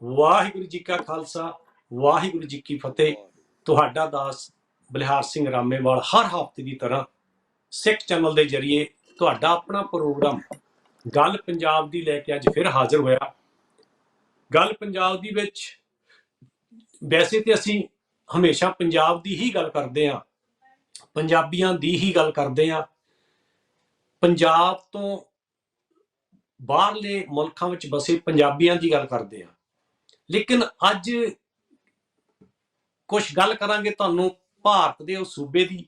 ਵਾਹਿਗੁਰੂ ਜੀ ਕਾ ਖਾਲਸਾ, ਵਾਹਿਗੁਰੂ ਜੀ ਕੀ ਫਤਿਹ। ਤੁਹਾਡਾ ਦਾਸ ਬਲਿਹਾਰ ਸਿੰਘ ਰਾਮੇਵਾਲ ਹਰ ਹਫ਼ਤੇ ਦੀ ਤਰ੍ਹਾਂ ਸਿੱਖ ਚੈਨਲ ਦੇ ਜ਼ਰੀਏ ਤੁਹਾਡਾ ਆਪਣਾ ਪ੍ਰੋਗਰਾਮ ਗੱਲ ਪੰਜਾਬ ਦੀ ਲੈ ਕੇ ਅੱਜ ਫਿਰ ਹਾਜ਼ਰ ਹੋਇਆ। ਗੱਲ ਪੰਜਾਬ ਦੀ ਵਿੱਚ ਵੈਸੇ ਤੇ ਅਸੀਂ ਹਮੇਸ਼ਾ ਪੰਜਾਬ ਦੀ ਹੀ ਗੱਲ ਕਰਦੇ ਹਾਂ, ਪੰਜਾਬੀਆਂ ਦੀ ਹੀ ਗੱਲ ਕਰਦੇ ਹਾਂ। ਪੰਜਾਬ ਤੋਂ ਬਾਹਰਲੇ ਮੁਲਕਾਂ ਵਿੱਚ ਬਸੇ ਪੰਜਾਬੀਆਂ ਦੀ ਗੱਲ ਕਰਦੇ ਹਾਂ। ਲੇਕਿਨ ਅੱਜ ਕੁਝ ਗੱਲ ਕਰਾਂਗੇ ਤੁਹਾਨੂੰ ਭਾਰਤ ਦੇ ਉਸ ਸੂਬੇ ਦੀ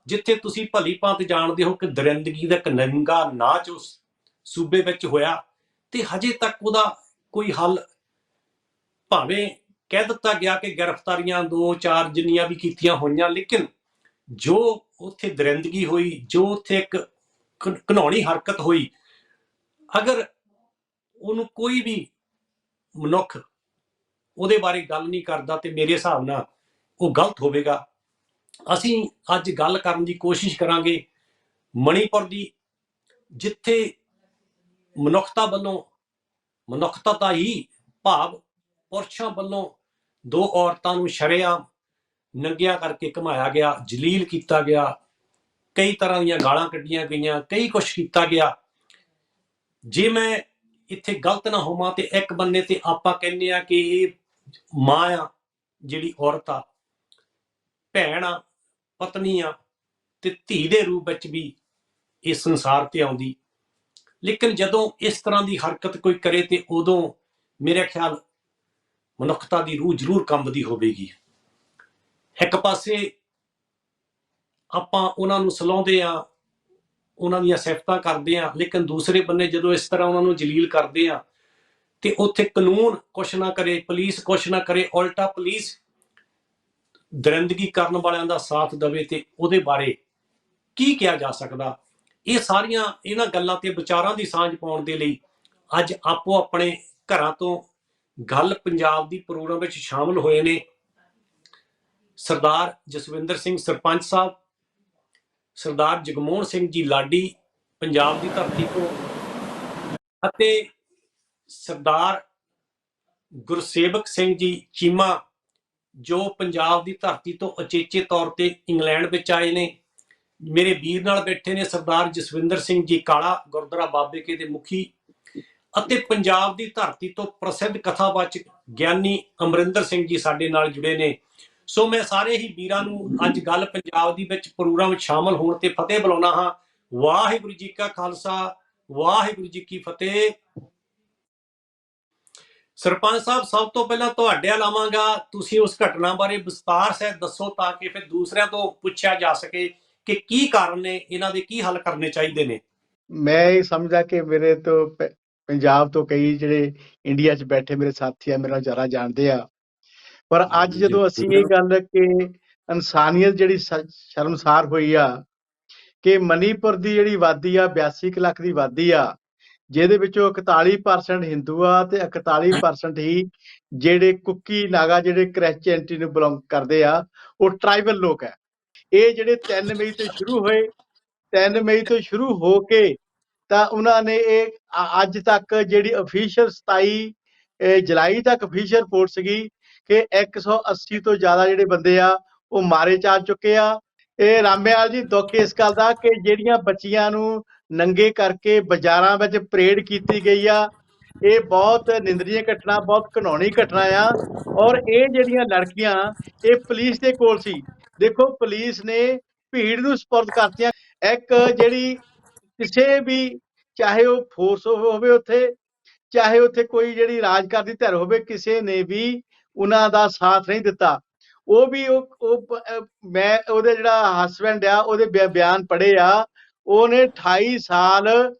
ਜਿੱਥੇ ਤੁਸੀਂ ਭਲੀ ਭਾਂਤ ਜਾਣਦੇ ਹੋ ਕਿ ਦਰਿੰਦਗੀ ਦਾ ਇੱਕ ਨੰਗਾ ਨਾਚ ਉਸ ਸੂਬੇ ਵਿੱਚ ਹੋਇਆ ਤੇ ਹਜੇ ਤੱਕ ਉਹਦਾ ਕੋਈ ਹੱਲ, ਭਾਵੇਂ ਕਹਿ ਦਿੱਤਾ ਗਿਆ ਕਿ ਗ੍ਰਿਫਤਾਰੀਆਂ 2-4 ਜਿੰਨੀਆਂ ਵੀ ਕੀਤੀਆਂ ਹੋਈਆਂ, ਲੇਕਿਨ ਜੋ ਉੱਥੇ ਦਰਿੰਦਗੀ ਹੋਈ, ਜੋ ਉੱਥੇ ਇੱਕ ਘਿਨਾਉਣੀ ਹਰਕਤ ਹੋਈ, ਅਗਰ ਉਹਨੂੰ ਕੋਈ ਵੀ ਮਨੁੱਖ ਉਹਦੇ ਬਾਰੇ ਗੱਲ ਨਹੀਂ ਕਰਦਾ ਤੇ ਮੇਰੇ ਹਿਸਾਬ ਨਾਲ ਉਹ ਗਲਤ ਹੋਵੇਗਾ। ਅਸੀਂ ਅੱਜ ਗੱਲ ਕਰਨ ਦੀ ਕੋਸ਼ਿਸ਼ ਕਰਾਂਗੇ ਮਣੀਪੁਰ ਦੀ, ਜਿੱਥੇ ਮਨੁੱਖਤਾ ਵੱਲੋਂ, ਮਨੁੱਖਤਾ ਦਾ ਹੀ ਭਾਵ ਪੁਰਸ਼ਾਂ ਵੱਲੋਂ 2 ਔਰਤਾਂ ਨੂੰ ਸ਼ਰੇਆਮ ਨੰਗਿਆਂ ਕਰਕੇ ਘੁਮਾਇਆ ਗਿਆ, ਜਲੀਲ ਕੀਤਾ ਗਿਆ, ਕਈ ਤਰ੍ਹਾਂ ਦੀਆਂ ਗਾਲਾਂ ਕੱਢੀਆਂ ਗਈਆਂ, ਕਈ ਕੁਛ ਕੀਤਾ ਗਿਆ। ਜੇ ਮੈਂ ਇੱਥੇ ਗਲਤ ਨਾ ਹੋਵਾਂ ਤੇ ਇੱਕ ਬੰਨੇ ਤੇ ਆਪਾਂ ਕਹਿੰਦੇ ਆ ਕਿ ਇਹ ਮਾਂ ਆ, ਜਿਹੜੀ ਔਰਤ ਆ, ਭੈਣ ਆ, ਪਤਨੀ ਆ ਤੇ ਧੀ ਦੇ ਰੂਪ ਵਿੱਚ ਵੀ ਇਸ ਸੰਸਾਰ ਤੇ ਆਉਂਦੀ। ਲੇਕਿਨ ਜਦੋਂ ਇਸ ਤਰ੍ਹਾਂ ਦੀ ਹਰਕਤ ਕੋਈ ਕਰੇ ਤੇ ਉਦੋਂ ਮੇਰੇ ਖਿਆਲ ਮਨੁੱਖਤਾ ਦੀ ਰੂਹ ਜ਼ਰੂਰ ਕੰਬਦੀ ਹੋਵੇਗੀ। ਇੱਕ ਪਾਸੇ ਆਪਾਂ ਉਹਨਾਂ ਨੂੰ ਸਲਾਹੁੰਦੇ ਆ, ਉਹਨਾਂ ਦੀਆਂ ਸਿਫਤਾਂ ਕਰਦੇ ਆ, ਲੇਕਿਨ ਦੂਸਰੇ ਬੰਨੇ ਜਦੋਂ ਇਸ ਤਰ੍ਹਾਂ ਉਹਨਾਂ ਨੂੰ ਜਲੀਲ ਕਰਦੇ ਆ ਤੇ ਉੱਥੇ ਕਾਨੂੰਨ ਕੁਛ ਨਾ ਕਰੇ, ਪੁਲਿਸ ਕੁਛ ਨਾ ਕਰੇ, ਉਲਟਾ ਪੁਲਿਸ ਦਰਿੰਦਗੀ ਕਰਨ ਵਾਲਿਆਂ ਦਾ ਸਾਥ ਦੇਵੇ ਤੇ ਉਹਦੇ ਬਾਰੇ ਕੀ ਕਿਹਾ ਜਾ ਸਕਦਾ। ਇਹ ਸਾਰੀਆਂ ਇਹਨਾਂ ਗੱਲਾਂ ਤੇ ਵਿਚਾਰਾਂ ਦੀ ਸਾਂਝ ਪਾਉਣ ਦੇ ਲਈ ਅੱਜ ਆਪੋ ਆਪਣੇ ਘਰਾਂ ਤੋਂ ਗੱਲ ਪੰਜਾਬ ਦੀ ਪ੍ਰੋਗਰਾਮ ਵਿੱਚ ਸ਼ਾਮਲ ਹੋਏ ਨੇ ਸਰਦਾਰ ਜਸਵਿੰਦਰ ਸਿੰਘ ਸਰਪੰਚ ਸਾਹਿਬ, ਸਰਦਾਰ ਜਗਮੋਹਨ ਸਿੰਘ ਜੀ ਲਾਡੀ ਪੰਜਾਬ ਦੀ ਧਰਤੀ ਤੋਂ, ਅਤੇ ਸਰਦਾਰ ਗੁਰਸੇਵਕ ਸਿੰਘ ਜੀ ਚੀਮਾ ਜੋ ਪੰਜਾਬ ਦੀ ਧਰਤੀ ਤੋਂ ਉਚੇਚੇ ਤੌਰ ਤੇ ਇੰਗਲੈਂਡ ਵਿੱਚ ਆਏ ਨੇ। ਮੇਰੇ ਵੀਰ ਨਾਲ ਬੈਠੇ ਨੇ ਸਰਦਾਰ ਜਸਵਿੰਦਰ ਸਿੰਘ ਜੀ ਕਾਲਾ, ਗੁਰਦੁਆਰਾ ਬਾਬੇ ਕੇ ਦੇ ਮੁਖੀ, ਅਤੇ ਪੰਜਾਬ ਦੀ ਧਰਤੀ ਤੋਂ ਪ੍ਰਸਿੱਧ ਕਥਾਵਾਚਕ ਗਿਆਨੀ ਅਮਰਿੰਦਰ ਸਿੰਘ ਜੀ ਸਾਡੇ ਨਾਲ ਜੁੜੇ ਨੇ। ਸੋ ਮੈਂ ਸਾਰੇ ਹੀ ਵੀਰਾਂ ਨੂੰ ਅੱਜ ਗੱਲ ਪੰਜਾਬ ਦੀ ਵਿੱਚ ਪ੍ਰੋਗਰਾਮ ਵਿੱਚ ਸ਼ਾਮਲ ਹੋਣ ਤੇ ਫਤਿਹ ਬੁਲਾਉਣਾ ਹਾਂ। ਵਾਹਿਗੁਰੂ ਜੀ ਕਾ ਖਾਲਸਾ, ਵਾਹਿਗੁਰੂ ਜੀ ਕੀ ਫਤਿਹ। ਸਰਪੰਚ ਸਾਹਿਬ, ਸਭ ਤੋਂ ਪਹਿਲਾਂ ਤੁਹਾਡੇ ਲਾਵਾਂਗਾ, ਤੁਸੀਂ ਉਸ ਘਟਨਾ ਬਾਰੇ ਵਿਸਤਾਰ ਸਹਿਤ ਦੱਸੋ ਤਾਂ ਕਿ ਫਿਰ ਦੂਸਰਿਆਂ ਤੋਂ ਪੁੱਛਿਆ ਜਾ ਸਕੇ ਕਿ ਕੀ ਕਾਰਨ ਨੇ, ਇਹਨਾਂ ਦੇ ਕੀ ਹੱਲ ਕਰਨੇ ਚਾਹੀਦੇ ਨੇ। ਮੈਂ ਇਹ ਸਮਝਦਾ ਕਿ ਮੇਰੇ ਤੋਂ ਪੰਜਾਬ ਤੋਂ ਕਈ ਜਿਹੜੇ ਇੰਡੀਆ 'ਚ ਬੈਠੇ ਮੇਰੇ ਸਾਥੀ ਆ, ਮੇਰੇ ਨਾਲ ਜ਼ਿਆਦਾ ਜਾਣਦੇ ਆ, ਪਰ ਅੱਜ ਜਦੋਂ ਅਸੀਂ ਇਹ ਗੱਲ ਕਿ ਇਨਸਾਨੀਅਤ ਜਿਹੜੀ ਸ਼ਰਮਸਾਰ ਹੋਈ ਆ ਕਿ ਮਨੀਪੁਰ ਦੀ ਜਿਹੜੀ ਆਬਾਦੀ ਆ 82 ਲੱਖ ਦੀ ਆਬਾਦੀ ਆ, ਜਿਹਦੇ ਵਿੱਚੋਂ 41% ਹਿੰਦੂ ਆ ਤੇ 41% ਹੀ ਜਿਹੜੇ ਕੁੱਕੀ ਨਾਗਾ, ਜਿਹੜੇ ਕ੍ਰਿਸਚੀਅਨਟੀ ਨੂੰ ਬਿਲੋਂਗ ਕਰਦੇ ਆ, ਉਹ ਟ੍ਰਾਈਬਲ ਲੋਕ ਹੈ। ਇਹ ਜਿਹੜੇ 3 ਮਈ ਤੋਂ ਸ਼ੁਰੂ ਹੋਏ, 3 ਮਈ ਤੋਂ ਸ਼ੁਰੂ ਹੋ ਕੇ ਤਾਂ ਉਹਨਾਂ ਨੇ ਇਹ ਅੱਜ ਤੱਕ ਜਿਹੜੀ ਅਫੀਸ਼ੀਅਲ 27 ਜੁਲਾਈ ਤੱਕ ਅਫੀਸ਼ੀਅਲ ਰਿਪੋਰਟ ਸੀਗੀ ਕਿ 180 ਤੋਂ ਜ਼ਿਆਦਾ ਜਿਹੜੇ ਬੰਦੇ ਆ ਉਹ ਮਾਰੇ ਜਾ ਚੁੱਕੇ ਆ। ਇਹ ਰਾਮੇਵਾਲ ਜੀ, ਦੁੱਖ ਇਸ ਗੱਲ ਦਾ ਕਿ ਜਿਹੜੀਆਂ ਬੱਚੀਆਂ ਨੂੰ ਨੰਗੇ ਕਰਕੇ ਬਾਜ਼ਾਰਾਂ ਵਿੱਚ ਪਰੇਡ ਕੀਤੀ ਗਈ ਆ, ਇਹ ਬਹੁਤ ਨਿੰਦਨੀय ਘਟਨਾ, ਬਹੁਤ ਘਿਨਾਉਣੀ ਘਟਨਾ ਆ। ਔਰ ਇਹ ਜਿਹੜੀਆਂ ਲੜਕੀਆਂ ਇਹ ਪੁਲਿਸ ਦੇ ਕੋਲ ਸੀ, ਦੇਖੋ ਪੁਲਿਸ ਨੇ ਭੀੜ ਨੂੰ ਸਪੁਰਦ ਕਰਤੀਆਂ। ਇੱਕ ਜਿਹੜੀ ਕਿਸੇ ਵੀ, ਚਾਹੇ ਉਹ ਫੋਰਸ ਹੋਵੇ ਉੱਥੇ, ਚਾਹੇ ਉੱਥੇ ਕੋਈ ਜਿਹੜੀ ਰਾਜ ਕਰਦੀ ਧਿਰ ਹੋਵੇ, ਕਿਸੇ ਨੇ ਵੀ ਉਹਨਾਂ ਦਾ ਸਾਥ ਨਹੀਂ ਦਿੱਤਾ। ਉਹ ਵੀ ਮੈਂ ਉਹਦੇ ਜਿਹੜਾ ਹਸਬੈਂਡ ਆ ਉਹਦੇ ਬਿਆਨ ਪੜ੍ਹੇ ਆ, ਉਹਨੇ 28 ਸਾਲ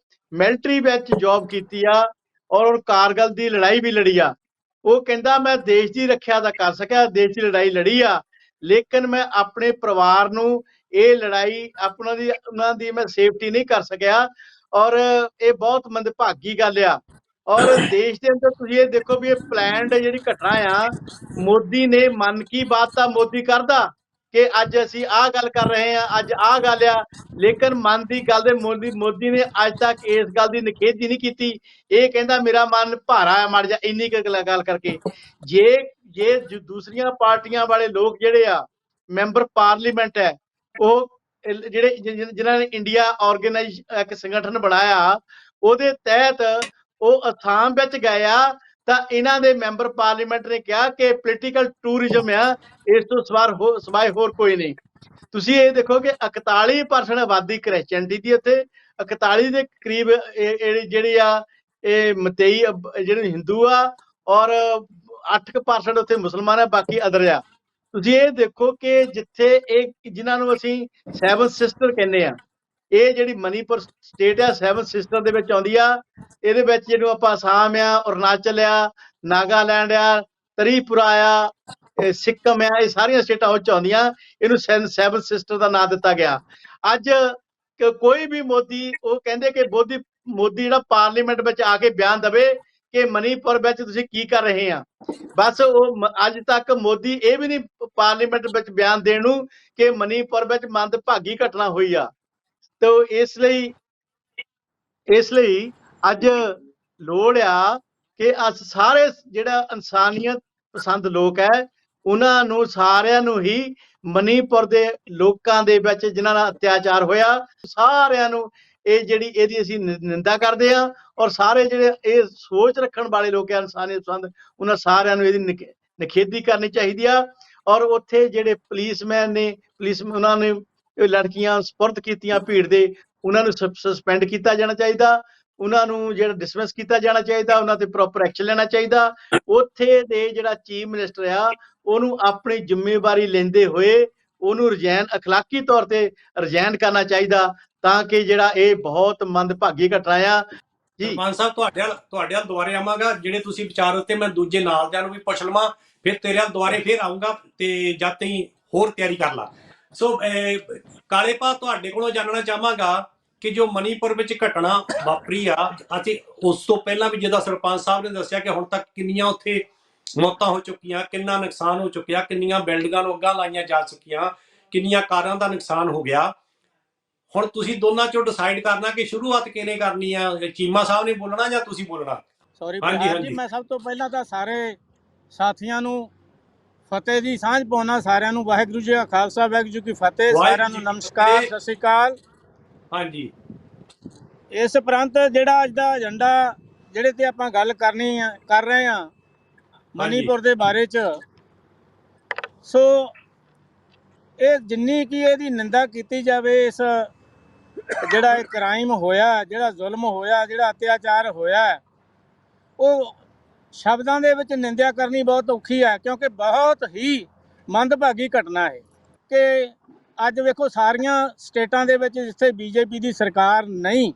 ਮਿਲਟਰੀ ਵਿੱਚ ਜੌਬ ਕੀਤੀ ਆ ਔਰ ਕਾਰਗਿਲ ਦੀ ਲੜਾਈ ਵੀ ਲੜੀ ਆ। ਉਹ ਕਹਿੰਦਾ ਮੈਂ ਦੇਸ਼ ਦੀ ਰੱਖਿਆ ਤਾਂ ਕਰ ਸਕਿਆ, ਦੇਸ਼ ਦੀ ਲੜਾਈ ਲੜੀ ਆ, ਲੇਕਿਨ ਮੈਂ ਆਪਣੇ ਪਰਿਵਾਰ ਨੂੰ ਇਹ ਲੜਾਈ ਉਹਨਾਂ ਦੀ ਮੈਂ ਸੇਫਟੀ ਨਹੀਂ ਕਰ ਸਕਿਆ। ਔਰ ਇਹ ਬਹੁਤ ਮੰਦਭਾਗੀ ਗੱਲ ਆ। ਔਰ ਦੇਸ਼ ਦੇ ਅੰਦਰ ਤੁਸੀਂ ਇਹ ਦੇਖੋ ਵੀ ਇਹ ਪਲਾਨਡ ਜਿਹੜੀ ਘਟਨਾ ਆ, ਮੋਦੀ ਨੇ, ਮਨ ਕੀ ਬਾਤ ਤਾਂ ਮੋਦੀ ਕਰਦਾ, ਕਿ ਅੱਜ ਅਸੀਂ ਆਹ ਗੱਲ ਕਰ ਰਹੇ ਹਾਂ, ਅੱਜ ਆਹ ਗੱਲ ਆ, ਲੇਕਿਨ ਮਨ ਦੀ ਗੱਲ ਦੇ ਮੋਦੀ ਨੇ ਅੱਜ ਤੱਕ ਇਸ ਗੱਲ ਦੀ ਨਿਖੇਧੀ ਨਹੀਂ ਕੀਤੀ। ਇਹ ਕਹਿੰਦਾ ਮੇਰਾ ਮਨ ਭਾਰਾ ਹੈ ਮੜ ਜਾ, ਇੰਨੀ ਗੱਲ ਕਰਕੇ। ਜੇ ਦੂਸਰੀਆਂ ਪਾਰਟੀਆਂ ਵਾਲੇ ਲੋਕ ਜਿਹੜੇ ਆ ਮੈਂਬਰ ਪਾਰਲੀਮੈਂਟ ਹੈ, ਉਹ ਜਿਹੜੇ ਜਿਨ੍ਹਾਂ ਨੇ ਇੰਡੀਆ ਆਰਗੇਨਾਈਜ਼ ਇੱਕ ਸੰਗਠਨ ਬਣਾਇਆ, ਉਹਦੇ ਤਹਿਤ ਉਹ ਅਸਾਮ ਵਿੱਚ ਗਏ ਆ, ਤਾਂ ਇਹਨਾਂ ਦੇ ਮੈਂਬਰ ਪਾਰਲੀਮੈਂਟ ਨੇ ਕਿਹਾ ਕਿ ਪੋਲੀਟੀਕਲ ਟੂਰਿਜ਼ਮ ਆ, ਇਸ ਤੋਂ ਸਿਵਾਏ ਹੋਰ ਕੋਈ ਨਹੀਂ। ਤੁਸੀਂ ਇਹ ਦੇਖੋ ਕਿ 41% ਆਬਾਦੀ ਕ੍ਰਿਸਚੀਅਨਟੀ ਦੀ, ਉੱਥੇ 41 ਦੇ ਕਰੀਬ ਜਿਹੜੀ ਆ ਇਹ ਮਤਈ ਜਿਹੜੇ ਹਿੰਦੂ ਆ, ਔਰ 8% ਉੱਥੇ ਮੁਸਲਮਾਨ ਆ, ਬਾਕੀ ਅਦਰ ਆ। ਤੁਸੀਂ ਇਹ ਦੇਖੋ ਕਿ ਜਿੱਥੇ ਇਹ ਜਿਨ੍ਹਾਂ ਨੂੰ ਅਸੀਂ 7 ਸਿਸਟਰ ਕਹਿੰਦੇ ਆ, ਇਹ ਜਿਹੜੀ ਮਨੀਪੁਰ ਸਟੇਟ ਆ 7 ਸਿਸਟਰ ਦੇ ਵਿੱਚ ਆਉਂਦੀ ਆ। ਇਹਦੇ ਵਿੱਚ ਜਿਹਨੂੰ ਆਪਾਂ ਅਸਾਮ ਆ, ਅਰੁਣਾਚਲ ਆ, ਨਾਗਾਲੈਂਡ ਆ, ਤ੍ਰਿਪੁਰਾ ਆ, ਸਿੱਕਮ ਆ, ਇਹ ਸਾਰੀਆਂ ਸਟੇਟਾਂ ਉਹ ਚ ਆਉਂਦੀਆਂ। ਇਹਨੂੰ 7 ਸਿਸਟਰ ਦਾ ਨਾਂ ਦਿੱਤਾ ਗਿਆ। ਅੱਜ ਕੋਈ ਵੀ ਮੋਦੀ, ਉਹ ਕਹਿੰਦੇ ਕਿ ਮੋਦੀ ਜਿਹੜਾ ਪਾਰਲੀਮੈਂਟ ਵਿੱਚ ਆ ਕੇ ਬਿਆਨ ਦੇਵੇ ਕਿ ਮਨੀਪੁਰ ਵਿੱਚ ਤੁਸੀਂ ਕੀ ਕਰ ਰਹੇ ਆ। ਬਸ ਉਹ ਅੱਜ ਤੱਕ ਮੋਦੀ ਇਹ ਵੀ ਨਹੀਂ ਪਾਰਲੀਮੈਂਟ ਵਿੱਚ ਬਿਆਨ ਦੇਣ ਨੂੰ ਕਿ ਮਨੀਪੁਰ ਵਿੱਚ ਮੰਦਭਾਗੀ ਘਟਨਾ ਹੋਈ ਆ। ਤੇ ਇਸ ਲਈ ਅੱਜ ਲੋੜ ਆ ਕਿ ਸਾਰੇ ਜਿਹੜਾ ਇਨਸਾਨੀਅਤ ਪਸੰਦ ਲੋਕ ਹੈ, ਉਹਨਾਂ ਨੂੰ ਸਾਰਿਆਂ ਨੂੰ ਹੀ ਮਨੀਪੁਰ ਦੇ ਲੋਕਾਂ ਦੇ ਵਿੱਚ ਜਿਨ੍ਹਾਂ ਨਾਲ ਅਤਿਆਚਾਰ ਹੋਇਆ, ਸਾਰਿਆਂ ਨੂੰ ਇਹ ਜਿਹੜੀ ਇਹਦੀ ਅਸੀਂ ਨਿੰਦਾ ਕਰਦੇ ਹਾਂ। ਔਰ ਸਾਰੇ ਜਿਹੜੇ ਇਹ ਸੋਚ ਰੱਖਣ ਵਾਲੇ ਲੋਕ ਆ ਇਨਸਾਨੀਅਤ ਪਸੰਦ, ਉਹਨਾਂ ਸਾਰਿਆਂ ਨੂੰ ਇਹਦੀ ਨਿਖੇਧੀ ਕਰਨੀ ਚਾਹੀਦੀ ਆ। ਔਰ ਉੱਥੇ ਜਿਹੜੇ ਪੁਲਿਸਮੈਨ ਨੇ, ਉਹਨਾਂ ਨੇ ਲੜਕੀਆਂ ਸਪੁਰਦ ਕੀਤੀਆਂ ਭੀੜ ਦੇ, ਉਹਨਾਂ ਨੂੰ ਸਸਪੈਂਡ ਕੀਤਾ ਜਾਣਾ ਚਾਹੀਦਾ, ਉਹਨਾਂ ਨੂੰ ਜਿਹੜਾ ਡਿਸਮਿਸ ਕੀਤਾ ਜਾਣਾ ਚਾਹੀਦਾ, ਉਹਨਾਂ ਤੇ ਪ੍ਰੋਪਰ ਐਕਸ਼ਨ ਲੈਣਾ ਚਾਹੀਦਾ। ਉੱਥੇ ਦੇ ਜਿਹੜਾ ਚੀਫ ਮਿਨਿਸਟਰ ਆ, ਉਹਨੂੰ ਆਪਣੀ ਜ਼ਿੰਮੇਵਾਰੀ ਲੈਂਦੇ ਹੋਏ ਉਹਨੂੰ ਅਖਲਾਕੀ ਤੌਰ ਤੇ ਰਿਜ਼ਾਈਨ ਕਰਨਾ ਚਾਹੀਦਾ, ਤਾਂ ਕਿ ਜਿਹੜਾ ਇਹ ਬਹੁਤ ਮੰਦਭਾਗੀ ਘਟਨਾ ਆ। ਜੀ ਸਰਪੰਚ ਸਾਹਿਬ, ਤੁਹਾਡੇ ਨਾਲ ਦੁਬਾਰੇ ਆਵਾਂਗਾ। ਜਿਹੜੇ ਤੁਸੀਂ ਵਿਚਾਰ ਉੱਤੇ ਮੈਂ ਦੂਜੇ ਨਾਲਦਿਆਂ ਨੂੰ ਵੀ ਪੁੱਛ ਲਵਾਂ, ਫਿਰ ਤੇਰੇ ਨਾਲ ਦੁਬਾਰੇ ਫਿਰ ਆਊਂਗਾ, ਤੇ ਜਦ ਤਾਈਂ ਹੋਰ ਤਿਆਰੀ ਕਰ ਲਾ। ਸੋ ਕਾਲੇ ਭਾ, ਤੁਹਾਡੇ ਕੋਲੋਂ ਜਾਣਨਾ ਚਾਹਾਂਗਾ ਕਿ ਜੋ ਮਨੀਪੁਰ ਵਿੱਚ ਘਟਨਾ ਵਾਪਰੀ ਆ, ਅਤੇ ਉਸ ਤੋਂ ਪਹਿਲਾਂ ਵੀ ਜਿਹਦਾ ਸਰਪੰਚ ਸਾਹਿਬ ਨੇ ਦੱਸਿਆ ਕਿ ਹੁਣ ਤੱਕ ਕਿੰਨੀਆਂ ਉੱਥੇ ਮੌਤਾਂ ਹੋ ਚੁੱਕੀਆਂ, ਕਿੰਨਾ ਨੁਕਸਾਨ ਹੋ ਚੁੱਕਿਆ, ਕਿੰਨੀਆਂ ਬਿਲਡਿੰਗਾਂ ਨੂੰ ਅੱਗਾਂ ਲਾਈਆਂ ਜਾ ਚੁੱਕੀਆਂ, ਕਿੰਨੀਆਂ ਕਾਰਾਂ ਦਾ ਨੁਕਸਾਨ ਹੋ ਗਿਆ। ਹੁਣ ਤੁਸੀਂ ਦੋਨਾਂ ਚੋਂ ਡਿਸਾਈਡ ਕਰਨਾ ਕਿ ਸ਼ੁਰੂਆਤ ਕਿਹਨੇ ਕਰਨੀ ਆ, ਚੀਮਾ ਸਾਹਿਬ ਨੇ ਬੋਲਣਾ ਜਾਂ ਤੁਸੀਂ ਬੋਲਣਾ? ਸੌਰੀ ਜੀ, ਮੈਂ ਸਭ ਤੋਂ ਪਹਿਲਾਂ ਤਾਂ ਸਾਰੇ ਸਾਥੀਆਂ ਨੂੰ ਫਤਿਹ ਦੀ ਸਾਂਝ ਪਾਉਣਾ। ਸਾਰਿਆਂ ਨੂੰ ਵਾਹਿਗੁਰੂ ਜੀ ਕਾ ਖਾਲਸਾ, ਵਾਹਿਗੁਰੂ ਜੀ ਕੀ ਫਤਿਹ। ਸਾਰਿਆਂ ਨੂੰ ਨਮਸਕਾਰ, ਸਤਿ ਸ਼੍ਰੀ ਅਕਾਲ। ਹਾਂਜੀ, ਇਸ ਉਪਰੰਤ ਜਿਹੜਾ ਅੱਜ ਦਾ ਏਜੰਡਾ ਜਿਹੜੇ ਤੇ ਆਪਾਂ ਗੱਲ ਕਰ ਰਹੇ ਆ ਮਨੀਪੁਰ ਦੇ ਬਾਰੇ ਚ, ਸੋ ਇਹ ਜਿੰਨੀ ਕੀ ਇਹਦੀ ਨਿੰਦਾ ਕੀਤੀ ਜਾਵੇ, ਇਸ ਜਿਹੜਾ ਇਹ ਕ੍ਰਾਈਮ ਹੋਇਆ, ਜਿਹੜਾ ਜ਼ੁਲਮ ਹੋਇਆ, ਜਿਹੜਾ ਅਤਿਆਚਾਰ ਹੋਇਆ, ਉਹ ਸ਼ਬਦਾਂ ਦੇ ਵਿੱਚ ਨਿੰਦਿਆ ਕਰਨੀ ਬਹੁਤ ਔਖੀ ਹੈ, ਕਿਉਂਕਿ ਬਹੁਤ ਹੀ ਮੰਦਭਾਗੀ ਘਟਨਾ ਹੈ। ਕਿ ਅੱਜ ਵੇਖੋ ਸਾਰੀਆਂ ਸਟੇਟਾਂ ਦੇ ਵਿੱਚ ਜਿੱਥੇ ਬੀਜੇਪੀ ਦੀ ਸਰਕਾਰ ਨਹੀਂ,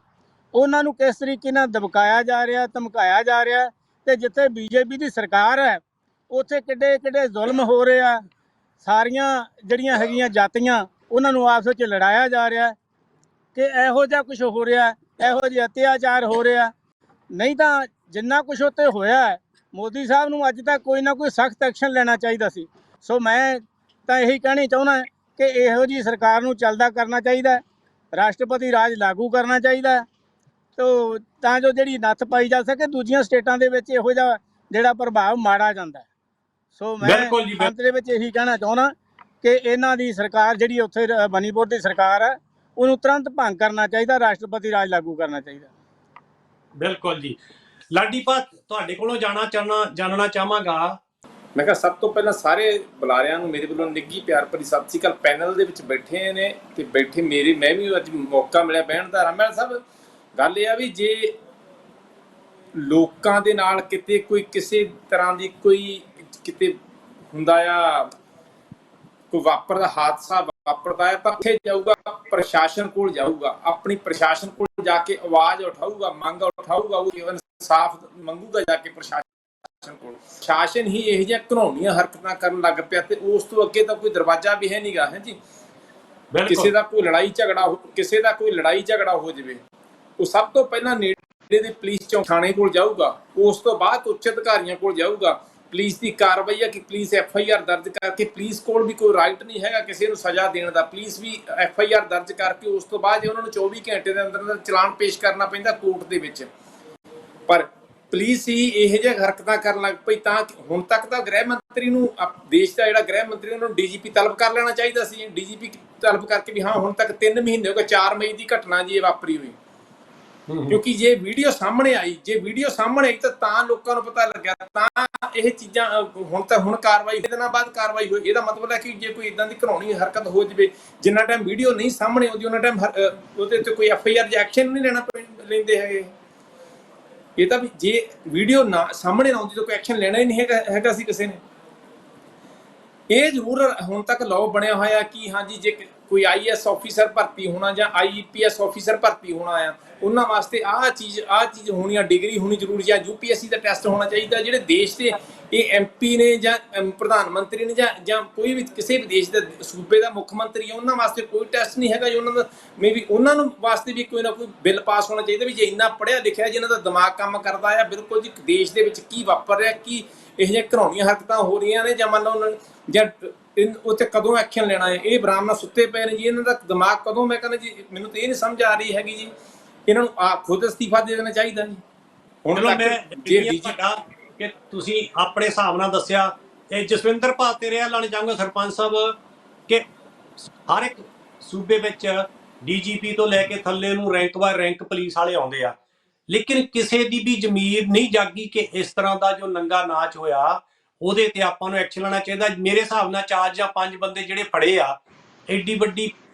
ਉਹਨਾਂ ਨੂੰ ਕਿਸ ਤਰੀਕੇ ਨਾਲ ਦਬਕਾਇਆ ਜਾ ਰਿਹਾ, ਧਮਕਾਇਆ ਜਾ ਰਿਹਾ, ਤੇ ਜਿੱਥੇ ਬੀਜੇਪੀ ਦੀ ਸਰਕਾਰ ਹੈ ਉੱਥੇ ਕਿੱਡੇ ਕਿੱਡੇ ਜ਼ੁਲਮ ਹੋ ਰਹੇ ਆ। ਸਾਰੀਆਂ ਜਿਹੜੀਆਂ ਹੈਗੀਆਂ ਜਾਤੀਆਂ, ਉਹਨਾਂ ਨੂੰ ਆਪਸ ਵਿੱਚ ਲੜਾਇਆ ਜਾ ਰਿਹਾ ਕਿ ਇਹੋ ਜਿਹਾ ਕੁਝ ਹੋ ਰਿਹਾ, ਇਹੋ ਜਿਹੇ ਅਤਿਆਚਾਰ ਹੋ ਰਿਹਾ। ਨਹੀਂ ਤਾਂ ਜਿੰਨਾ ਕੁਝ ਉੱਤੇ ਹੋਇਆ, ਮੋਦੀ ਸਾਹਿਬ ਨੂੰ ਅੱਜ ਤੱਕ ਕੋਈ ਨਾ ਕੋਈ ਸਖਤ ਐਕਸ਼ਨ ਲੈਣਾ ਚਾਹੀਦਾ ਸੀ। ਸੋ ਮੈਂ ਤਾਂ ਇਹੀ ਕਹਿਣੀ ਚਾਹੁੰਦਾ ਕਿ ਇਹੋ ਜਿਹੀ ਸਰਕਾਰ ਨੂੰ ਚੱਲਦਾ ਕਰਨਾ ਚਾਹੀਦਾ, ਰਾਸ਼ਟਰਪਤੀ ਰਾਜ ਲਾਗੂ ਕਰਨਾ ਚਾਹੀਦਾ, ਤਾਂ ਜੋ ਜਿਹੜੀ ਨੱਥ ਪਾਈ ਜਾ ਸਕੇ ਦੂਜੀਆਂ ਸਟੇਟਾਂ ਦੇ ਵਿੱਚ ਇਹੋ ਜਿਹਾ ਜਿਹੜਾ ਪ੍ਰਭਾਵ ਮਾੜਾ ਜਾਂਦਾ। ਸੋ ਮੈਂ ਅੰਤ ਦੇ ਵਿੱਚ ਇਹੀ ਕਹਿਣਾ ਚਾਹੁੰਦਾ ਕਿ ਇਹਨਾਂ ਦੀ ਸਰਕਾਰ ਜਿਹੜੀ ਉੱਥੇ ਮਨੀਪੁਰ ਦੀ ਸਰਕਾਰ ਹੈ, ਉਹਨੂੰ ਤੁਰੰਤ ਭੰਗ ਕਰਨਾ ਚਾਹੀਦਾ, ਰਾਸ਼ਟਰਪਤੀ ਰਾਜ ਲਾਗੂ ਕਰਨਾ ਚਾਹੀਦਾ। ਬਿਲਕੁਲ ਜੀ। ਲਾਡੀ ਭਾ, ਤੁਹਾਡੇ ਕੋਲੋਂ ਜਾਣਨਾ ਚਾਹਾਂਗਾ। ਮੈਂ ਕਿਹਾ ਸਭ ਤੋਂ ਪਹਿਲਾਂ ਸਾਰੇ ਬੁਲਾਰਿਆਂ ਨੂੰ ਮੇਰੇ ਵੱਲੋਂ ਨਿੱਘੀ ਪਿਆਰ ਭਰੀ ਸਤਿ ਸ਼੍ਰੀ ਅਕਾਲ। ਪੈਨਲ ਦੇ ਵਿੱਚ ਬੈਠੇ ਨੇ ਤੇ ਬੈਠੇ ਮੈਂ ਵੀ ਅੱਜ ਮੌਕਾ ਮਿਲਿਆ ਬਹਿਣ ਦਾ। ਰਾਮੇਲ ਸਾਹਿਬ, ਗੱਲ ਇਹ ਆ ਵੀ ਜੇ ਲੋਕਾਂ ਦੇ ਨਾਲ ਕਿਤੇ ਕੋਈ ਕਿਸੇ ਤਰ੍ਹਾਂ ਦੀ ਕੋਈ ਕਿਤੇ ਹੁੰਦਾ ਆ, ਕੋਈ ਵਾਪਰਦਾ ਹਾਦਸਾ ਵਾਪਰਦਾ ਹੈ, ਤਾਂ ਉੱਥੇ ਜਾਊਗਾ, ਪ੍ਰਸ਼ਾਸਨ ਕੋਲ ਜਾਊਗਾ, ਆਪਣੀ ਪ੍ਰਸ਼ਾਸਨ ਕੋਲ ਜਾ ਕੇ ਆਵਾਜ਼ ਉਠਾਊਗਾ, ਮੰਗ ਉਠਾਊਗਾ, ਉਹ ਇਨਸਾਫ ਮੰਗੂਗਾ ਜਾ ਕੇ ਪ੍ਰਸ਼ਾਸਨ ਕੋਲ। ਸ਼ਾਸਨ ਹੀ ਇਹ ਜਿਹੀਆਂ ਘਿਨਾਉਣੀਆਂ ਹਰਕਤਾਂ ਕਰਨ ਲੱਗ ਪਿਆ, ਤੇ ਉਸ ਤੋਂ ਅੱਗੇ ਤਾਂ ਕੋਈ ਦਰਵਾਜ਼ਾ ਵੀ ਹੈ ਨਹੀਂਗਾ। ਹੈ ਜੀ, ਕਿਸੇ ਦਾ ਕੋਈ ਲੜਾਈ ਝਗੜਾ ਹੋ ਜਾਵੇ, ਉਹ ਸਭ ਤੋਂ ਪਹਿਲਾਂ ਨੇੜੇ ਦੇ ਪੁਲਿਸ ਚੌਂਕੀ ਥਾਣੇ ਕੋਲ ਜਾਊਗਾ, ਉਸ ਤੋਂ ਬਾਅਦ ਉੱਚ ਅਧਿਕਾਰੀਆਂ ਕੋਲ ਜਾਊਗਾ, ਪੁਲਿਸ ਦੀ ਕਾਰਵਾਈ ਹੈ ਕਿ ਪੁਲਿਸ FIR ਦਰਜ ਕਰਕੇ, ਪੁਲਿਸ ਕੋਲ ਵੀ ਕੋਈ ਰਾਈਟ ਨਹੀਂ ਹੈਗਾ ਕਿਸੇ ਨੂੰ ਸਜ਼ਾ ਦੇਣ ਦਾ। ਪੁਲਿਸ ਵੀ FIR ਦਰਜ ਕਰਕੇ ਉਸ ਤੋਂ ਬਾਅਦ ਉਹਨਾਂ ਨੂੰ 24 ਘੰਟੇ ਦੇ ਅੰਦਰ ਅੰਦਰ ਚਲਾਨ ਪੇਸ਼ ਕਰਨਾ ਪੈਂਦਾ ਕੋਰਟ ਦੇ ਵਿੱਚ। ਪਰ ਪੁਲਿਸ ਹੀ ਇਹੋ ਜਿਹੇ ਹਰਕਤਾਂ ਕਰਨ ਲੱਗ ਪਈ ਤਾਂ ਹੁਣ ਤੱਕ ਤਾਂ ਗ੍ਰਹਿ ਮੰਤਰੀ ਨੂੰ ਦੇਸ਼ ਦਾ ਜਿਹੜਾ ਗ੍ਰਹਿ ਮੰਤਰੀ ਉਹਨਾਂ ਨੂੰ DGP ਤਲਬ ਕਰ ਲੈਣਾ ਚਾਹੀਦਾ ਸੀ। DGP ਤਲਬ ਕਰਕੇ ਵੀ ਹਾਂ ਹੁਣ ਤੱਕ 3 ਮਹੀਨੇ ਹੋ ਗਏ, 4 ਮਈ ਦੀ ਘਟਨਾ ਜੀ ਇਹ ਵਾਪਰੀ ਹੋਈ। ਕਿਉਂਕਿ ਜੇ ਵੀਡੀਓ ਸਾਹਮਣੇ ਆਈ ਤਾਂ ਲੋਕਾਂ ਨੂੰ ਪਤਾ ਲੱਗਿਆ, ਤਾਂ ਇਹ ਚੀਜ਼ਾਂ ਹੁਣ ਕਾਰਵਾਈ ਇਹਦੇ ਨਾਲ ਬਾਅਦ ਕਾਰਵਾਈ ਹੋਈ। ਇਹਦਾ ਮਤਲਬ ਹੈ ਕਿ ਜੇ ਕੋਈ ਇਦਾਂ ਦੀ ਘਿਨਾਉਣੀ ਹਰਕਤ ਹੋ ਜਾਵੇ, ਜਿੰਨਾ ਟਾਈਮ ਵੀਡੀਓ ਨਹੀਂ ਸਾਹਮਣੇ ਆਉਂਦੀ ਉਹਨਾਂ ਟਾਈਮ ਉਹਦੇ ਤੇ ਕੋਈ FIR ਜਾਂ ਐਕਸ਼ਨ ਨਹੀਂ ਲੈਂਦੇ ਹੈਗੇ। ਇਹ ਤਾਂ ਵੀ ਜੇ ਵੀਡੀਓ ਨਾ ਸਾਹਮਣੇ ਆਉਂਦੀ ਤਾਂ ਕੋਈ ਐਕਸ਼ਨ ਲੈਣਾ ਹੀ ਨਹੀਂ ਹੈਗਾ ਸੀ ਕਿਸੇ ਨੇ। ਇਹ ਜ਼ਰੂਰ ਹੁਣ ਤੱਕ ਲਾਅ ਬਣਿਆ ਹੋਇਆ ਕਿ ਹਾਂਜੀ ਜੇ ਕੋਈ IAS ਆਫੀਸਰ ਭਰਤੀ ਹੋਣਾ ਜਾਂ IPS ਆਫੀਸਰ ਭਰਤੀ ਹੋਣਾ ਆ, ਉਹਨਾਂ ਵਾਸਤੇ ਆਹ ਚੀਜ਼ ਹੋਣੀ ਆ, ਡਿਗਰੀ ਹੋਣੀ ਜ਼ਰੂਰੀ, ਜਾਂ UPSC ਦਾ ਟੈਸਟ ਹੋਣਾ ਚਾਹੀਦਾ। ਜਿਹੜੇ ਦੇਸ਼ ਦੇ ਇਹ MP ਨੇ ਜਾਂ ਪ੍ਰਧਾਨ ਮੰਤਰੀ ਨੇ ਜਾਂ ਕੋਈ ਵੀ ਕਿਸੇ ਵੀ ਦੇਸ਼ ਦੇ ਸੂਬੇ ਦਾ ਮੁੱਖ ਮੰਤਰੀ ਹੈ, ਉਹਨਾਂ ਵਾਸਤੇ ਕੋਈ ਟੈਸਟ ਨਹੀਂ ਹੈਗਾ ਜੀ। ਉਹਨਾਂ ਦਾ ਮੇਬੀ ਉਹਨਾਂ ਨੂੰ ਵਾਸਤੇ ਵੀ ਕੋਈ ਨਾ ਕੋਈ ਬਿੱਲ ਪਾਸ ਹੋਣਾ ਚਾਹੀਦਾ ਵੀ ਜੇ ਇੰਨਾ ਪੜ੍ਹਿਆ ਲਿਖਿਆ ਜਿਹਨਾਂ ਦਾ ਦਿਮਾਗ ਕੰਮ ਕਰਦਾ ਆ ਬਿਲਕੁਲ ਜੀ, ਦੇਸ਼ ਦੇ ਵਿੱਚ ਕੀ ਵਾਪਰ ਰਿਹਾ, ਕੀ ਇਹ ਜਿਹੀਆਂ ਘਿਨਾਉਣੀਆਂ ਹਰਕਤਾਂ ਹੋ ਰਹੀਆਂ ਨੇ, ਜਾਂ ਮੰਨ ਲਓ ਉਹਨਾਂ ਜਾਂ ਉੱਥੇ ਕਦੋਂ ਐਕਸ਼ਨ ਲੈਣਾ ਹੈ। ਇਹ ਬਰਾਮ ਨਾਲ ਸੁੱਤੇ ਪਏ ਨੇ ਜੀ, ਇਹਨਾਂ ਦਾ ਦਿਮਾਗ ਕਦੋਂ, ਮੈਂ ਕਹਿੰਦਾ ਜੀ ਮੈਨੂੰ ਤਾਂ ਇਹ ਨਹੀਂ ਸਮਝ ਆ ਰਹੀ ਹੈਗੀ ਜੀ। ਇਹਨਾਂ ਨੂੰ ਖੁਦ ਅਸਤੀਫਾ ਦੇ ਦੇਣਾ ਚਾਹੀਦਾ ਜੀ। ਹੁਣ ਕਿ ਤੁਸੀਂ ਆਪਣੇ ਹਿਸਾਬ ਨਾਲ ਦੱਸਿਆ, ਇਹ ਜਸਵਿੰਦਰ ਭਾ ਤੇਰੇ ਵੱਲ ਲਾਉਣਾ ਚਾਹੂੰਗਾ ਸਰਪੰਚ ਸਾਹਿਬ ਕਿ ਹਰ ਇੱਕ ਸੂਬੇ ਵਿੱਚ DGP ਤੋਂ ਲੈ ਕੇ ਥੱਲੇ ਨੂੰ ਰੈਂਕ ਬਾਏ ਰੈਂਕ ਪੁਲਿਸ ਵਾਲੇ ਆਉਂਦੇ ਆ, ਲੇਕਿਨ ਕਿਸੇ ਦੀ ਵੀ ਜ਼ਮੀਰ ਨਹੀਂ ਜਾਗੀ ਕਿ ਇਸ ਤਰ੍ਹਾਂ ਦਾ ਜੋ ਨੰਗਾ ਨਾਚ ਹੋਇਆ ਉਹਦੇ ਤੇ ਆਪਾਂ ਨੂੰ ਐਕਸ਼ਨ ਲੈਣਾ ਚਾਹੀਦਾ। ਮੇਰੇ ਹਿਸਾਬ ਨਾਲ 4 ਜਾਂ 5 ਬੰਦੇ ਜਿਹੜੇ ਫੜੇ ਆ,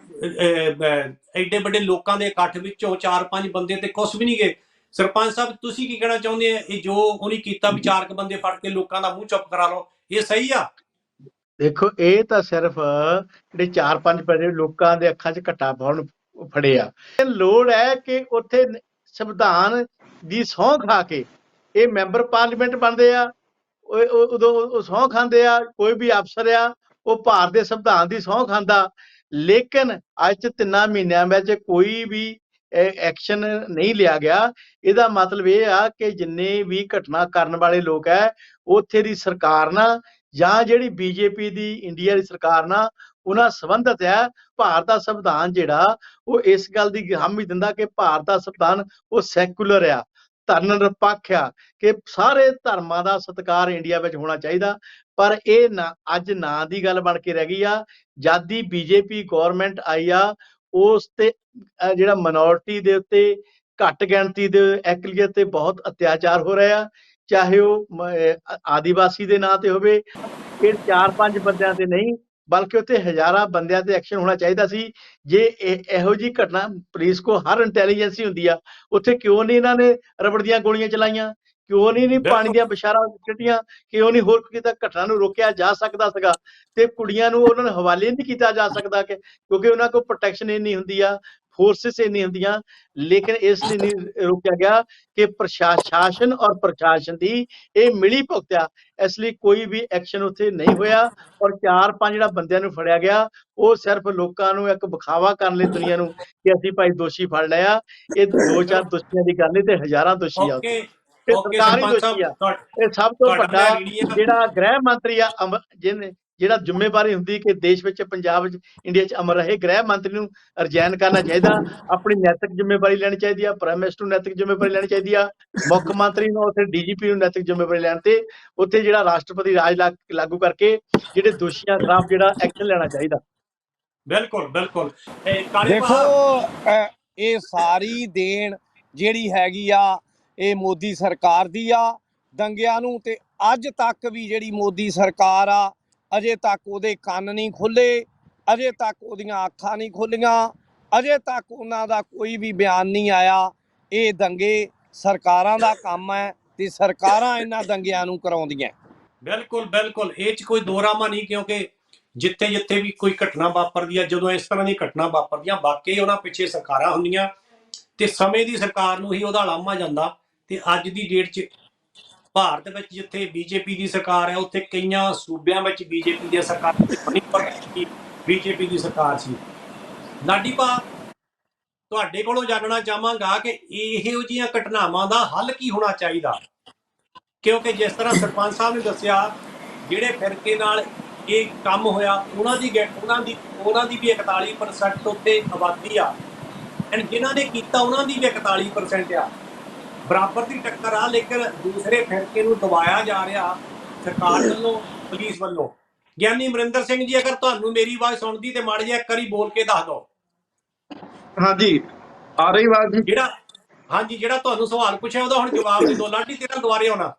ਐਡੇ ਵੱਡੇ ਲੋਕਾਂ ਦੇ ਇਕੱਠ ਵਿੱਚੋਂ 4-5 ਬੰਦੇ ਤੇ ਕੁਛ ਵੀ ਨਹੀਂ ਗਏ। ਸਰਪੰਚ ਸਾਹਿਬ ਤੁਸੀਂ ਕੀ ਕਹਿਣਾ ਚਾਹੁੰਦੇ ਆ? ਇਹ ਜੋ ਉਹਨੇ ਕੀਤਾ ਵੀ 4 ਬੰਦੇ ਫੜ ਕੇ ਲੋਕਾਂ ਦਾ ਮੂੰਹ ਚੁੱਪ ਕਰਾ ਲਓ, ਇਹ ਸਹੀ ਆ? ਦੇਖੋ ਇਹ ਤਾਂ ਸਿਰਫ ਜਿਹੜੇ 4-5 ਬੰਦੇ ਲੋਕਾਂ ਦੇ ਅੱਖਾਂ 'ਚ ਘੱਟਾ ਪਾਉਣ ਫੜੇ ਆ। ਲੋੜ ਹੈ ਕਿ ਉੱਥੇ ਸੰਵਿਧਾਨ ਦੀ ਸਹੁੰ ਖਾ ਕੇ ਇਹ ਮੈਂਬਰ ਪਾਰਲੀਮੈਂਟ ਬਣਦੇ ਆ, ਉਦੋਂ ਉਹ ਸਹੁੰ ਖਾਂਦੇ ਆ, ਕੋਈ ਵੀ ਅਫਸਰ ਆ ਉਹ ਭਾਰਤ ਦੇ ਸੰਵਿਧਾਨ ਦੀ ਸਹੁੰ ਖਾਂਦਾ। ਲੇਕਿਨ ਅੱਜ 3 ਮਹੀਨਿਆਂ ਵਿੱਚ ਕੋਈ ਵੀ ਐਕਸ਼ਨ ਨਹੀਂ ਲਿਆ ਗਿਆ। ਇਹਦਾ ਮਤਲਬ ਇਹ ਆ ਕਿ ਜਿੰਨੇ ਵੀ ਘਟਨਾ ਕਰਨ ਵਾਲੇ ਲੋਕ ਹੈ ਉੱਥੇ ਦੀ ਸਰਕਾਰ ਨਾਲ ਜਾਂ ਜਿਹੜੀ BJP ਦੀ ਇੰਡੀਆ ਦੀ ਸਰਕਾਰ ਨਾਲ ਉਹਨਾਂ ਸੰਬੰਧਿਤ ਹੈ। ਭਾਰਤ ਦਾ ਸੰਵਿਧਾਨ ਜਿਹੜਾ ਉਹ ਇਸ ਗੱਲ ਦੀ ਹਾਮੀ ਦਿੰਦਾ ਕਿ ਭਾਰਤ ਦਾ ਸੰਵਿਧਾਨ ਉਹ ਸੈਕੂਲਰ ਆ, ਧਰਮ ਨਿਰਪੱਖ ਆ, ਕਿ ਸਾਰੇ ਧਰਮਾਂ ਦਾ ਸਤਿਕਾਰ ਇੰਡੀਆ ਵਿੱਚ ਹੋਣਾ ਚਾਹੀਦਾ। ਪਰ ਇਹ ਨਾ ਅੱਜ ਨਾਂ ਦੀ ਗੱਲ ਬਣ ਕੇ ਰਹਿ ਗਈ ਆ। ਜਦ ਦੀ BJP ਗੌਰਮੈਂਟ ਆਈ ਆ ਉਸ ਤੇ ਜਿਹੜਾ ਮਿਨੋਰਟੀ ਦੇ ਉੱਤੇ, ਘੱਟ ਗਿਣਤੀ ਦੇ ਐਕਲੀਅਤ ਤੇ ਬਹੁਤ ਅਤਿਆਚਾਰ ਹੋ ਰਿਹਾ, ਚਾਹੇ ਉਹ ਆਦੀਵਾਸੀ ਦੇ ਨਾਂ ਤੇ ਹੋਵੇ। ਇਹ 4-5 ਬੰਦਿਆਂ ਤੇ ਨਹੀਂ ਬਲਕਿ ਉੱਥੇ ਹਜ਼ਾਰਾਂ ਬੰਦਿਆਂ ਤੇ ਐਕਸ਼ਨ ਹੋਣਾ ਚਾਹੀਦਾ ਸੀ। ਜੇ ਇਹੋ ਜਿਹੀ ਘਟਨਾ, ਪੁਲਿਸ ਕੋ ਹਰ ਇੰਟੈਲੀਜੈਂਸੀ ਹੁੰਦੀ ਆ, ਉੱਥੇ ਕਿਉਂ ਨਹੀਂ ਇਹਨਾਂ ਨੇ ਰਬੜ ਦੀਆਂ ਗੋਲੀਆਂ ਚਲਾਈਆਂ? ਕਿਉਂ ਨਹੀਂ ਪਾਣੀ ਦੀਆਂ ਬਸ਼ਾਰਾਂ ਸਿੱਟੀਆਂ? ਕਿਉਂ ਨਹੀਂ ਹੋਰ ਕਿਸੇ ਘਟਨਾ ਨੂੰ ਰੋਕਿਆ ਜਾ ਸਕਦਾ ਸੀਗਾ? ਤੇ ਕੁੜੀਆਂ ਨੂੰ ਉਹਨਾਂ ਨੂੰ ਹਵਾਲੇ ਨਹੀਂ ਕੀਤਾ ਜਾ ਸਕਦਾ ਕਿਉਂਕਿ ਉਹਨਾਂ ਕੋਲ ਪ੍ਰੋਟੈਕਸ਼ਨ ਇੰਨੀ ਹੁੰਦੀ ਆ, ਫੋਰਸਿਸ ਇੰਨੀ ਹੁੰਦੀਆਂ। ਲੇਕਿਨ ਇਸ ਲਈ ਨਹੀਂ ਰੋਕਿਆ ਗਿਆ ਕਿ ਪ੍ਰਸ਼ਾਸਨ ਔਰ ਪ੍ਰਸ਼ਾਸਨ ਦੀ ਇਹ ਮਿਲੀ ਭੁਗਤ ਆ, ਇਸ ਲਈ ਕੋਈ ਵੀ ਐਕਸ਼ਨ ਉੱਥੇ ਨਹੀਂ ਹੋਇਆ। ਔਰ 4-5 ਜਿਹੜਾ ਬੰਦਿਆਂ ਨੂੰ ਫੜਿਆ ਗਿਆ ਉਹ ਸਿਰਫ ਲੋਕਾਂ ਨੂੰ ਇੱਕ ਵਿਖਾਵਾ ਕਰਨ ਲਈ, ਦੁਨੀਆ ਨੂੰ, ਕਿ ਅਸੀਂ ਭਾਈ ਦੋਸ਼ੀ ਫੜ ਲਿਆ। ਇਹ 2-4 ਦੋਸ਼ੀਆਂ ਦੀ ਗੱਲ ਨਹੀਂ ਤੇ ਹਜ਼ਾਰਾਂ ਦੋਸ਼ੀ ਆ, ਇਹ ਸਰਕਾਰੀ ਦੋਸ਼ੀ ਆ। ਇਹ ਸਭ ਤੋਂ ਵੱਡਾ ਜਿਹੜਾ ਗ੍ਰਹਿ ਮੰਤਰੀ ਆ ਜਿਹੜਾ ਜ਼ਿੰਮੇਵਾਰੀ ਹੁੰਦੀ ਕਿ ਦੇਸ਼ ਵਿੱਚ, ਪੰਜਾਬ ਵਿੱਚ, ਇੰਡੀਆ 'ਚ ਅਮਰ ਰਹੇ, ਗ੍ਰਹਿ ਮੰਤਰੀ ਨੂੰ ਰਿਜ਼ਾਈਨ ਕਰਨਾ ਚਾਹੀਦਾ। ਆਪਣੀ ਨੈਤਿਕ ਜ਼ਿੰਮੇਵਾਰੀ ਲੈਣੀ ਚਾਹੀਦੀ ਆ, ਪ੍ਰਾਈਮ ਮਿਨਿਸਟਰ ਨੂੰ ਨੈਤਿਕ ਜ਼ਿੰਮੇਵਾਰੀ ਲੈਣੀ ਚਾਹੀਦੀ ਆ, ਮੁੱਖ ਮੰਤਰੀ ਨੂੰ, ਉੱਥੇ DGP ਨੂੰ ਨੈਤਿਕ ਜ਼ਿੰਮੇਵਾਰੀ ਲੈਣ ਤੇ ਉੱਥੇ ਜਿਹੜਾ ਰਾਸ਼ਟਰਪਤੀ ਰਾਜ ਲਾਗੂ ਕਰਕੇ ਜਿਹੜੇ ਦੋਸ਼ੀਆਂ ਖਿਲਾਫ ਜਿਹੜਾ ਐਕਸ਼ਨ ਲੈਣਾ ਚਾਹੀਦਾ। ਬਿਲਕੁਲ ਬਿਲਕੁਲ। ਦੇਖੋ ਇਹ ਸਾਰੀ ਦੇਣ ਜਿਹੜੀ ਹੈਗੀ ਆ ਇਹ ਮੋਦੀ ਸਰਕਾਰ ਦੀ ਆ ਦੰਗਿਆਂ ਨੂੰ। ਤੇ ਅੱਜ ਤੱਕ ਵੀ ਜਿਹੜੀ ਮੋਦੀ ਸਰਕਾਰ ਆ ਅਜੇ ਤੱਕ ਉਹਦੇ ਕੰਨ ਨਹੀਂ ਖੁੱਲੇ, ਅਜੇ ਤੱਕ ਉਹਦੀਆਂ ਅੱਖਾਂ ਨਹੀਂ ਖੁੱਲੀਆਂ, ਅਜੇ ਤੱਕ ਉਹਨਾਂ ਦਾ ਕੋਈ ਵੀ ਬਿਆਨ ਨਹੀਂ ਆਇਆ। ਇਹ ਦੰਗੇ ਸਰਕਾਰਾਂ ਦਾ ਕੰਮ ਹੈ ਤੇ ਸਰਕਾਰਾਂ ਇਹਨਾਂ ਦੰਗਿਆਂ ਨੂੰ ਕਰਾਉਂਦੀਆਂ। ਬਿਲਕੁਲ ਬਿਲਕੁਲ, ਇਹ 'ਚ ਕੋਈ ਦੋਰਾਮਾ ਨਹੀਂ, ਕਿਉਂਕਿ ਜਿੱਥੇ ਜਿੱਥੇ ਵੀ ਕੋਈ ਘਟਨਾ ਵਾਪਰਦੀ ਆ, ਜਦੋਂ ਇਸ ਤਰ੍ਹਾਂ ਦੀ ਘਟਨਾ ਵਾਪਰਦੀਆਂ, ਵਾਕਈ ਉਹਨਾਂ ਪਿੱਛੇ ਸਰਕਾਰਾਂ ਹੁੰਦੀਆਂ ਤੇ ਸਮੇਂ ਦੀ ਸਰਕਾਰ ਨੂੰ ਹੀ ਉਹਦਾ ਲਾਮਾ ਜਾਂਦਾ। ਤੇ ਅੱਜ ਦੀ ਡੇਟ 'ਚ ਭਾਰਤ ਵਿੱਚ ਜਿੱਥੇ BJP ਦੀ ਸਰਕਾਰ ਹੈ, ਉੱਥੇ ਕਈਆਂ ਸੂਬਿਆਂ ਵਿੱਚ BJP ਦੀ ਸਰਕਾਰ, BJP ਦੀ ਸਰਕਾਰ ਸੀ। ਲਾਡੀ ਭਾ, ਤੁਹਾਡੇ ਕੋਲੋਂ ਜਾਣਨਾ ਚਾਹਾਂਗਾ ਕਿ ਇਹੋ ਜਿਹੀਆਂ ਘਟਨਾਵਾਂ ਦਾ ਹੱਲ ਕੀ ਹੋਣਾ ਚਾਹੀਦਾ? ਕਿਉਂਕਿ ਜਿਸ ਤਰ੍ਹਾਂ ਸਰਪੰਚ ਸਾਹਿਬ ਨੇ ਦੱਸਿਆ, ਜਿਹੜੇ ਫਿਰਕੇ ਨਾਲ ਇਹ ਕੰਮ ਹੋਇਆ ਉਹਨਾਂ ਦੀ ਵੀ 41% ਉੱਤੇ ਆਬਾਦੀ ਆ, ਐਂਡ ਜਿਨ੍ਹਾਂ ਨੇ ਕੀਤਾ ਉਹਨਾਂ ਦੀ ਵੀ 41% ਆ, ਬਰਾਬਰ ਦੀ ਟੱਕਰ ਆ। ਲੇਕਿਨ ਦੂਸਰੇ ਫਿਰਕੇ ਨੂੰ ਦਬਾਇਆ ਜਾ ਰਿਹਾ ਸਰਕਾਰ ਵੱਲੋਂ, ਪੁਲਿਸ ਵੱਲੋਂ। ਗਿਆਨੀ ਅਮਰਿੰਦਰ ਸਿੰਘ ਜੀ, ਅਗਰ ਤੁਹਾਨੂੰ ਮੇਰੀ ਆਵਾਜ਼ ਸੁਣਦੀ ਤੇ ਮਾੜੀ ਜਿਹੀ ਇੱਕ ਵਾਰੀ ਬੋਲ ਕੇ ਦੱਸ ਦਿਓ। ਹਾਂਜੀ, ਆ ਰਹੀ ਆਵਾਜ਼ ਜੀ? ਜਿਹੜਾ ਤੁਹਾਨੂੰ ਸਵਾਲ ਪੁੱਛਿਆ ਉਹਦਾ ਹੁਣ ਜਵਾਬ ਦੇ ਦਿਓ। ਲਾਡੀ ਤੇਰਾ ਦੁਬਾਰੇ ਆਉਣਾ।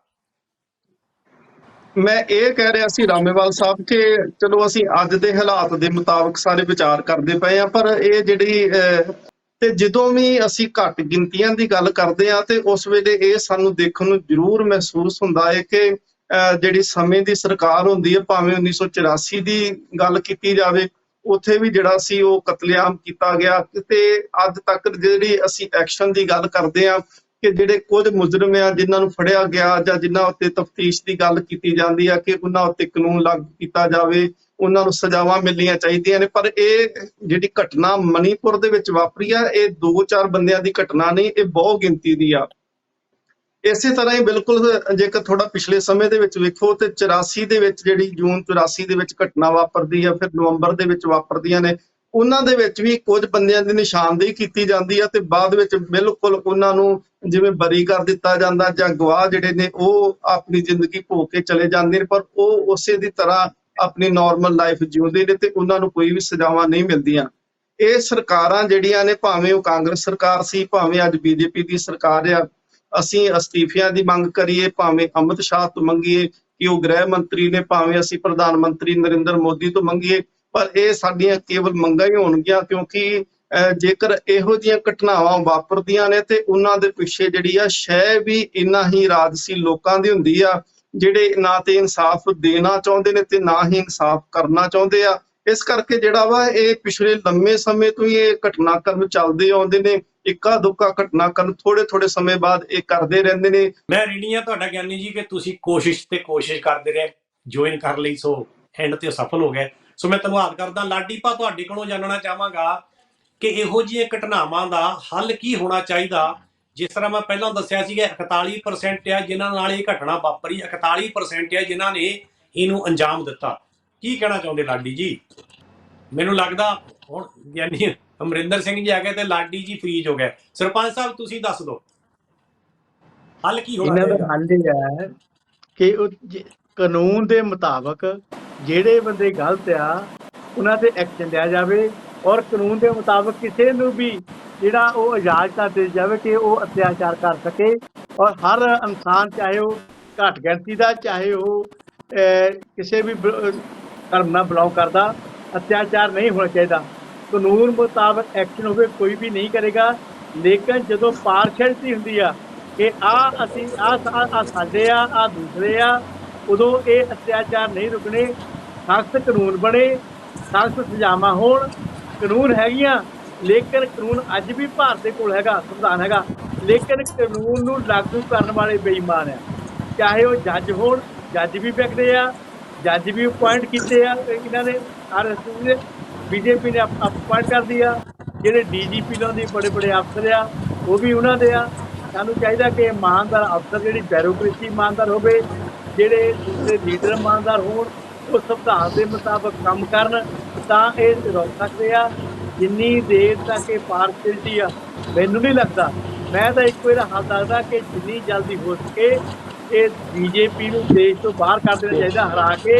ਮੈਂ ਇਹ ਕਹਿ ਰਿਹਾ ਸੀ ਰਾਮੇਵਾਲ ਸਾਹਿਬ ਕਿ ਚਲੋ ਅਸੀਂ ਅੱਜ ਦੇ ਹਾਲਾਤ ਦੇ ਮੁਤਾਬਕ ਸਾਰੇ ਵਿਚਾਰ ਕਰਦੇ ਪਏ ਆ, ਪਰ ਇਹ ਜਿਹੜੀ ਤੇ ਜਦੋਂ ਵੀ ਅਸੀਂ ਘੱਟ ਗਿਣਤੀਆਂ ਦੀ ਗੱਲ ਕਰਦੇ ਆ ਤੇ ਉਸ ਵੇਲੇ ਇਹ ਸਾਨੂੰ ਦੇਖਣ ਨੂੰ ਜ਼ਰੂਰ ਮਹਿਸੂਸ ਹੁੰਦਾ ਹੈ ਕਿ ਜਿਹੜੀ ਸਮੇਂ ਦੀ ਸਰਕਾਰ ਹੁੰਦੀ ਹੈ, ਭਾਵੇਂ 1984 ਦੀ ਗੱਲ ਕੀਤੀ ਜਾਵੇ, ਉੱਥੇ ਵੀ ਜਿਹੜਾ ਸੀ ਉਹ ਕਤਲੇਆਮ ਕੀਤਾ ਗਿਆ। ਤੇ ਅੱਜ ਤੱਕ ਜਿਹੜੀ ਅਸੀਂ ਐਕਸ਼ਨ ਦੀ ਗੱਲ ਕਰਦੇ ਆ ਕਿ ਜਿਹੜੇ ਕੁਝ ਮੁਜਰਮ ਆ ਜਿਨ੍ਹਾਂ ਨੂੰ ਫੜਿਆ ਗਿਆ ਜਾਂ ਜਿਨ੍ਹਾਂ ਉੱਤੇ ਤਫਤੀਸ਼ ਦੀ ਗੱਲ ਕੀਤੀ ਜਾਂਦੀ ਆ ਕਿ ਉਹਨਾਂ ਉੱਤੇ ਕਾਨੂੰਨ ਲਾਗੂ ਕੀਤਾ ਜਾਵੇ, ਉਹਨਾਂ ਨੂੰ ਸਜ਼ਾਵਾਂ ਮਿਲਣੀਆਂ ਚਾਹੀਦੀਆਂ ਨੇ। ਪਰ ਇਹ ਜਿਹੜੀ ਘਟਨਾ ਮਣੀਪੁਰ ਦੇ ਵਿੱਚ ਵਾਪਰੀ ਆ, ਇਹ 2-4 ਬੰਦਿਆਂ ਦੀ ਘਟਨਾ ਨਹੀਂ, ਇਹ ਬਹੁ ਗਿਣਤੀ ਦੀ ਆ। ਇਸੇ ਤਰ੍ਹਾਂ ਹੀ ਬਿਲਕੁਲ ਜੇਕਰ ਥੋੜਾ ਪਿਛਲੇ ਸਮੇਂ ਦੇ ਵਿੱਚ ਵੇਖੋ ਤੇ 84 ਦੇ ਵਿੱਚ ਜਿਹੜੀ ਜੂਨ 84 ਦੇ ਵਿੱਚ ਘਟਨਾ ਵਾਪਰਦੀ ਆ, ਫਿਰ ਨਵੰਬਰ ਦੇ ਵਿੱਚ ਵਾਪਰਦੀਆਂ ਨੇ, ਉਹਨਾਂ ਦੇ ਵਿੱਚ ਵੀ ਕੁਝ ਬੰਦਿਆਂ ਦੀ ਨਿਸ਼ਾਨਦੇਹੀ ਕੀਤੀ ਜਾਂਦੀ ਆ ਤੇ ਬਾਅਦ ਵਿੱਚ ਬਿਲਕੁਲ ਉਹਨਾਂ ਨੂੰ ਜਿਵੇਂ ਬਰੀ ਕਰ ਦਿੱਤਾ ਜਾਂਦਾ ਜਾਂ ਗਵਾਹ ਜਿਹੜੇ ਨੇ ਉਹ ਆਪਣੀ ਜ਼ਿੰਦਗੀ ਭੋਗ ਕੇ ਚਲੇ ਜਾਂਦੇ ਨੇ, ਪਰ ਉਹ ਉਸੇ ਦੀ ਤਰ੍ਹਾਂ ਆਪਣੀ ਨਾਰਮਲ ਲਾਈਫ ਜਿਉਂਦੇ ਨੇ ਤੇ ਉਹਨਾਂ ਨੂੰ ਕੋਈ ਵੀ ਸਜ਼ਾਵਾਂ ਨਹੀਂ ਮਿਲਦੀਆਂ। ਇਹ ਸਰਕਾਰਾਂ ਜਿਹੜੀਆਂ ਨੇ, ਭਾਵੇਂ ਉਹ ਕਾਂਗਰਸ ਸਰਕਾਰ ਸੀ, ਭਾਵੇਂ ਅੱਜ ਬੀਜੇਪੀ ਦੀ ਸਰਕਾਰ ਆ, ਅਸੀਂ ਅਸਤੀਫਿਆਂ ਦੀ ਮੰਗ ਕਰੀਏ, ਭਾਵੇਂ ਅਮਿਤ ਸ਼ਾਹ ਤੋਂ ਮੰਗੀਏ ਕਿ ਉਹ ਗ੍ਰਹਿ ਮੰਤਰੀ ਨੇ, ਭਾਵੇਂ ਅਸੀਂ ਪ੍ਰਧਾਨ ਮੰਤਰੀ ਨਰਿੰਦਰ ਮੋਦੀ ਤੋਂ ਮੰਗੀਏ, ਪਰ ਇਹ ਸਾਡੀਆਂ ਕੇਵਲ ਮੰਗਾਂ ਹੀ ਹੋਣਗੀਆਂ। ਕਿਉਂਕਿ ਜੇਕਰ ਇਹੋ ਜਿਹੀਆਂ ਘਟਨਾਵਾਂ ਵਾਪਰਦੀਆਂ ਨੇ ਤੇ ਉਹਨਾਂ ਦੇ ਪਿੱਛੇ ਜਿਹੜੀ ਆ ਸ਼ੈ ਵੀ ਇੰਨਾ ਹੀ ਰਾਜਸੀ ਲੋਕਾਂ ਦੀ ਹੁੰਦੀ ਆ, ਜਿਹੜੇ ਨਾ ਤੇ ਇਨਸਾਫ ਦੇਣਾ ਚਾਹੁੰਦੇ ਨੇ ਤੇ ਨਾ ਹੀ ਇਨਸਾਫ ਕਰਨਾ ਚਾਹੁੰਦੇ ਆ। ਇਸ ਕਰਕੇ ਜਿਹੜਾ ਵਾ ਇਹ ਪਿਛਲੇ ਲੰਮੇ ਸਮੇਂ ਤੋਂ ਹੀ ਇਹ ਘਟਨਾਕ੍ਰਮ ਚੱਲਦੇ ਆਉਂਦੇ ਨੇ। ਇੱਕਾ ਦੁੱਕਾ ਘਟਨਾਕ੍ਰਮ ਥੋੜੇ ਸਮੇਂ ਬਾਅਦ ਇਹ ਕਰਦੇ ਰਹਿੰਦੇ ਨੇ। ਮੈਂ ਰੀਣੀ ਆ ਤੁਹਾਡਾ ਗਿਆਨੀ ਜੀ ਕਿ ਤੁਸੀਂ ਕੋਸ਼ਿਸ਼ ਕਰਦੇ ਰਹੇ ਜੁਆਇਨ ਕਰ ਲਈ, ਸੋ ਐਂਡ ਤੇ ਸਫਲ ਹੋ ਗਏ। ਸੋ ਮੈਂ ਧੰਨਵਾਦ ਕਰਦਾ। ਲਾਡੀ ਭਾ, ਤੁਹਾਡੇ ਕੋਲੋਂ ਜਾਣਨਾ ਚਾਹਾਂਗਾ ਕਿ ਇਹੋ ਜਿਹੀਆਂ ਘਟਨਾਵਾਂ ਦਾ ਹੱਲ ਕੀ ਹੋਣਾ ਚਾਹੀਦਾ। ਜਿਸ ਤਰ੍ਹਾਂ ਮੈਂ ਪਹਿਲਾਂ ਦੱਸਿਆ ਸੀਗਾ 41% ਆ ਜਿਨ੍ਹਾਂ ਨਾਲ ਇਹ ਘਟਨਾ ਵਾਪਰੀ, 41% ਆ ਜਿਨ੍ਹਾਂ ਨੇ ਇਹਨੂੰ ਅੰਜਾਮ ਦਿੱਤਾ। ਕੀ ਕਹਿਣਾ ਚਾਹੁੰਦੇ ਲਾਡੀ ਜੀ? ਮੈਨੂੰ ਲੱਗਦਾ ਹੁਣ ਗਿਆਨੀ ਅਮਰਿੰਦਰ ਸਿੰਘ ਜੀ ਆ ਗਏ ਤੇ ਲਾਡੀ ਜੀ ਫਰੀਜ ਹੋ ਗਏ। ਸਰਪੰਚ ਸਾਹਿਬ ਤੁਸੀਂ ਦੱਸ ਦਿਓ ਹੱਲ ਕੀ ਹੋਣਾ ਇਹਨਾਂ ਦਾ ਚਾਹੀਦਾ। ਹੱਲ ਇਹ ਹੈ ਕਿ ਕਾਨੂੰਨ ਦੇ ਮੁਤਾਬਕ ਜਿਹੜੇ ਬੰਦੇ ਗਲਤ ਆ ਉਹਨਾਂ ਤੇ ਐਕਸ਼ਨ ਲਿਆ ਜਾਵੇ, ਔਰ ਕਾਨੂੰਨ ਦੇ ਮੁਤਾਬਕ ਕਿਸੇ ਨੂੰ ਵੀ ਜਿਹੜਾ ਉਹ ਇਜਾਜ਼ਤ ਦਿੱਤੀ ਜਾਵੇ ਕਿ ਉਹ ਅਤਿਆਚਾਰ ਕਰ ਸਕੇ। ਔਰ ਹਰ ਇਨਸਾਨ, ਚਾਹੇ ਉਹ ਘੱਟ ਗਿਣਤੀ ਦਾ, ਚਾਹੇ ਉਹ ਕਿਸੇ ਵੀ ਧਰਮ ਨਾਲ ਬਿਲੋਂਗ ਕਰਦਾ, ਅਤਿਆਚਾਰ ਨਹੀਂ ਹੋਣਾ ਚਾਹੀਦਾ। ਕਾਨੂੰਨ ਮੁਤਾਬਕ ਐਕਸ਼ਨ ਹੋਵੇ, ਕੋਈ ਵੀ ਨਹੀਂ ਕਰੇਗਾ। ਲੇਕਿਨ ਜਦੋਂ ਪਾਰਸ਼ੈਲਿਟੀ ਹੁੰਦੀ ਆ ਕਿ ਅਸੀਂ ਸਾਡੇ ਆ ਦੂਸਰੇ ਆ, ਉਦੋਂ ਇਹ ਅਤਿਆਚਾਰ ਨਹੀਂ ਰੁਕਣੇ। ਸਖਤ ਕਾਨੂੰਨ ਬਣੇ, ਸਖਤ ਸਜ਼ਾਵਾਂ ਹੋਣ। ਕਾਨੂੰਨ ਹੈਗੀਆਂ, ਲੇਕਿਨ ਕਾਨੂੰਨ ਅੱਜ ਵੀ ਭਾਰਤ ਦੇ ਕੋਲ ਹੈਗਾ, ਸੰਵਿਧਾਨ ਹੈਗਾ, ਲੇਕਿਨ ਕਾਨੂੰਨ ਨੂੰ ਲਾਗੂ ਕਰਨ ਵਾਲੇ ਬੇਈਮਾਨ ਆ। ਚਾਹੇ ਉਹ ਜੱਜ ਹੋਣ, ਜੱਜ ਵੀ ਵਿਕਦੇ ਆ, ਜੱਜ ਵੀ ਅਪੁਆਇੰਟ ਕੀਤੇ ਆ ਇਹਨਾਂ ਨੇ, RSS ਨੇ, BJP ਨੇ ਅਪੁਆਇੰਟ ਕਰਦੀ ਆ। ਜਿਹੜੇ DGP ਲਾਉਂਦੇ ਬੜੇ ਅਫਸਰ ਆ, ਉਹ ਵੀ ਉਹਨਾਂ ਦੇ ਆ। ਸਾਨੂੰ ਚਾਹੀਦਾ ਕਿ ਇਮਾਨਦਾਰ ਅਫਸਰ, ਜਿਹੜੀ ਬਿਊਰੋਕ੍ਰੇਸੀ ਇਮਾਨਦਾਰ ਹੋਵੇ, ਜਿਹੜੇ ਦੂਸਰੇ ਲੀਡਰ ਇਮਾਨਦਾਰ ਹੋਣ, ਉਹ ਸੰਵਿਧਾਨ ਦੇ ਮੁਤਾਬਕ ਕੰਮ ਕਰਨ, ਤਾਂ ਇਹ ਰੋਕ ਸਕਦੇ ਆ। ਜਿੰਨੀ ਦੇਰ ਤੱਕ ਇਹ ਪਾਰਸ਼ੈਲਿਟੀ ਆ, ਮੈਨੂੰ ਨਹੀਂ ਲੱਗਦਾ, ਮੈਂ ਤਾਂ ਇੱਕੋ ਇਹਦਾ ਹੱਲ ਦੱਸਦਾ ਕਿ ਜਿੰਨੀ ਜਲਦੀ ਹੋ ਸਕੇ ਇਹ BJP ਨੂੰ ਦੇਸ਼ ਤੋਂ ਬਾਹਰ ਕਰ ਦੇਣਾ ਚਾਹੀਦਾ, ਹਰਾ ਕੇ